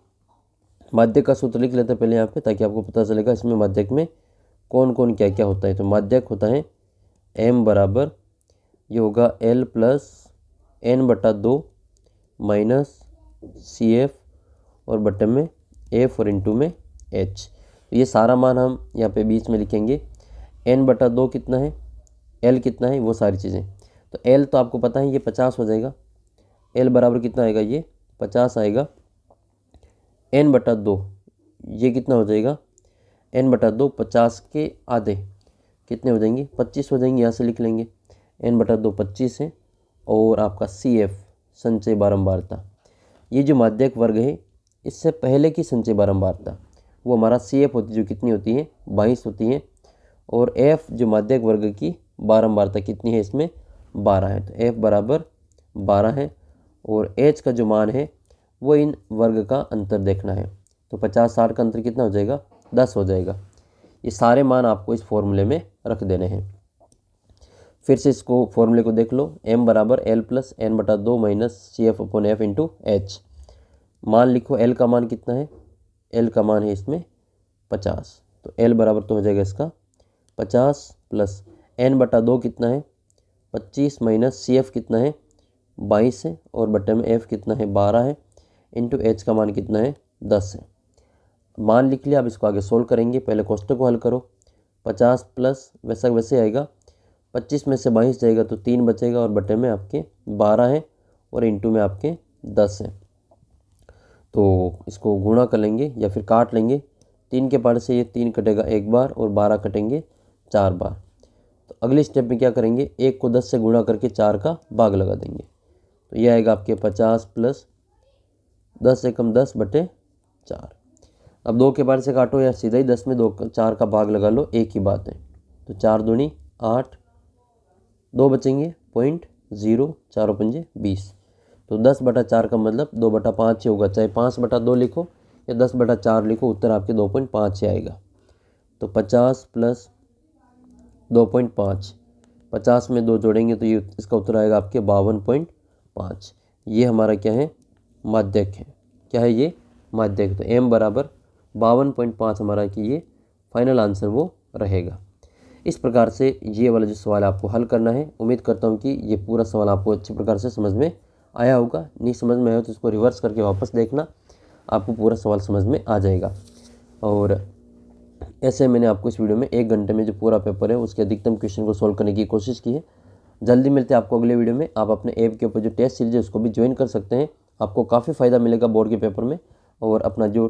माध्यक का सूत्र लिख लेते हैं पहले यहाँ पे, ताकि आपको पता चलेगा इसमें माध्यक में कौन कौन क्या क्या होता है। तो माध्यक होता है m बराबर ये होगा L plus n/2 minus CF और बटे में F और इंटू में H। तो ये सारा मान हम यहाँ पे बीच में लिखेंगे। n/2 कितना है, L कितना है, वो सारी चीज़ें। तो L तो आपको पता है ये 50 हो जाएगा। L बराबर कितना आएगा, ये 50 आएगा। n/2 ये कितना हो जाएगा, n/2 50 के आधे कितने हो जाएंगे, 25 हो जाएंगे। यहाँ से लिख लेंगे n/2 25 है। और आपका CF संचय बारंबारता, ये जो माध्यक वर्ग है इससे पहले की संचय बारंबारता वो हमारा CF होती है, जो कितनी होती है 22 होती है। और F जो माध्यक वर्ग की बारंबारता कितनी है, इसमें 12 है। तो F बराबर 12 है। और H का जो मान है वो इन वर्ग का अंतर देखना है। तो 50-60 का अंतर कितना हो जाएगा, 10 हो जाएगा। ये सारे मान आपको इस फॉर्मूले में रख देने हैं। फिर से इसको फॉर्मूले को देख लो, m बराबर L plus n/2 minus CF/F into H। मान लिखो, L का मान कितना है, L का मान है इसमें 50। तो L बराबर तो हो जाएगा इसका 50 प्लस n/2 कितना है 25 माइनस CF कितना है 22 है और बटे में F कितना है 12 है इंटू H का मान कितना है 10 है। मान लिख लिया। अब इसको आगे सोल्व करेंगे। पहले कोष्टक को हल करो। 50 प्लस वैसा वैसे आएगा, 25 में से 22 जाएगा तो 3 बचेगा और बटे में आपके 12 है और इंटू में आपके 10 है। तो इसको गुणा कर लेंगे या फिर काट लेंगे। 3 के पार से ये 3 कटेगा एक बार और 12 कटेंगे 4 बार। तो अगले स्टेप में क्या करेंगे, 1 को 10 से गुणा करके 4 का भाग लगा देंगे। तो ये आएगा आपके 50 प्लस 10 एकम 10 बटे 4। अब 2 के बार से काटो या सीधा ही 10 में 4 का भाग लगा लो, एक ही बात है। तो 4 दूनी 8, 2 बचेंगे 0.0, 4 पंजे 20। तो 10/4 का मतलब 2/5 ही होगा। चाहे 5/2 लिखो या 10/4 लिखो, उत्तर आपके 2.5 आएगा। तो 50 प्लस 2.5, 50 में 2 जोड़ेंगे तो ये इसका उत्तर आएगा आपके 52.5। ये हमारा क्या है, माध्यक है। क्या है ये, माध्यक। तो m बराबर 52.5 हमारा कि ये फाइनल आंसर वो रहेगा। इस प्रकार से ये वाला जो सवाल आपको हल करना है। उम्मीद करता हूँ कि ये पूरा सवाल आपको अच्छे प्रकार से समझ में आया होगा। नहीं समझ में आया तो इसको रिवर्स करके वापस देखना, आपको पूरा सवाल समझ में आ जाएगा। और ऐसे मैंने आपको इस वीडियो में 1 घंटे में जो पूरा पेपर है उसके अधिकतम क्वेश्चन को सोल्व करने की कोशिश की है। जल्दी मिलते हैं आपको अगले वीडियो में। आप अपने ऐप के ऊपर जो टेस्ट सीरीज है उसको भी ज्वाइन कर सकते हैं, आपको काफ़ी फ़ायदा मिलेगा बोर्ड के पेपर में। और अपना जो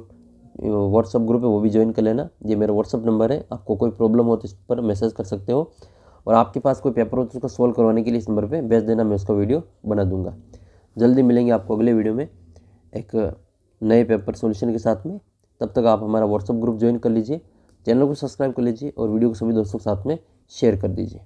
व्हाट्सअप ग्रुप है वो भी ज्वाइन कर लेना। ये मेरा व्हाट्सअप नंबर है, आपको कोई प्रॉब्लम हो तो इस पर मैसेज कर सकते हो। और आपके पास कोई पेपर हो तो उसको सोल्व करवाने के लिए इस नंबर पे भेज देना, मैं उसका वीडियो बना दूंगा। जल्दी मिलेंगे आपको अगले वीडियो में एक नए पेपर सॉल्यूशन के साथ में। तब तक आप हमारा व्हाट्सअप ग्रुप ज्वाइन कर लीजिए, चैनल को सब्सक्राइब कर लीजिए और वीडियो को सभी दोस्तों के साथ में शेयर कर दीजिए।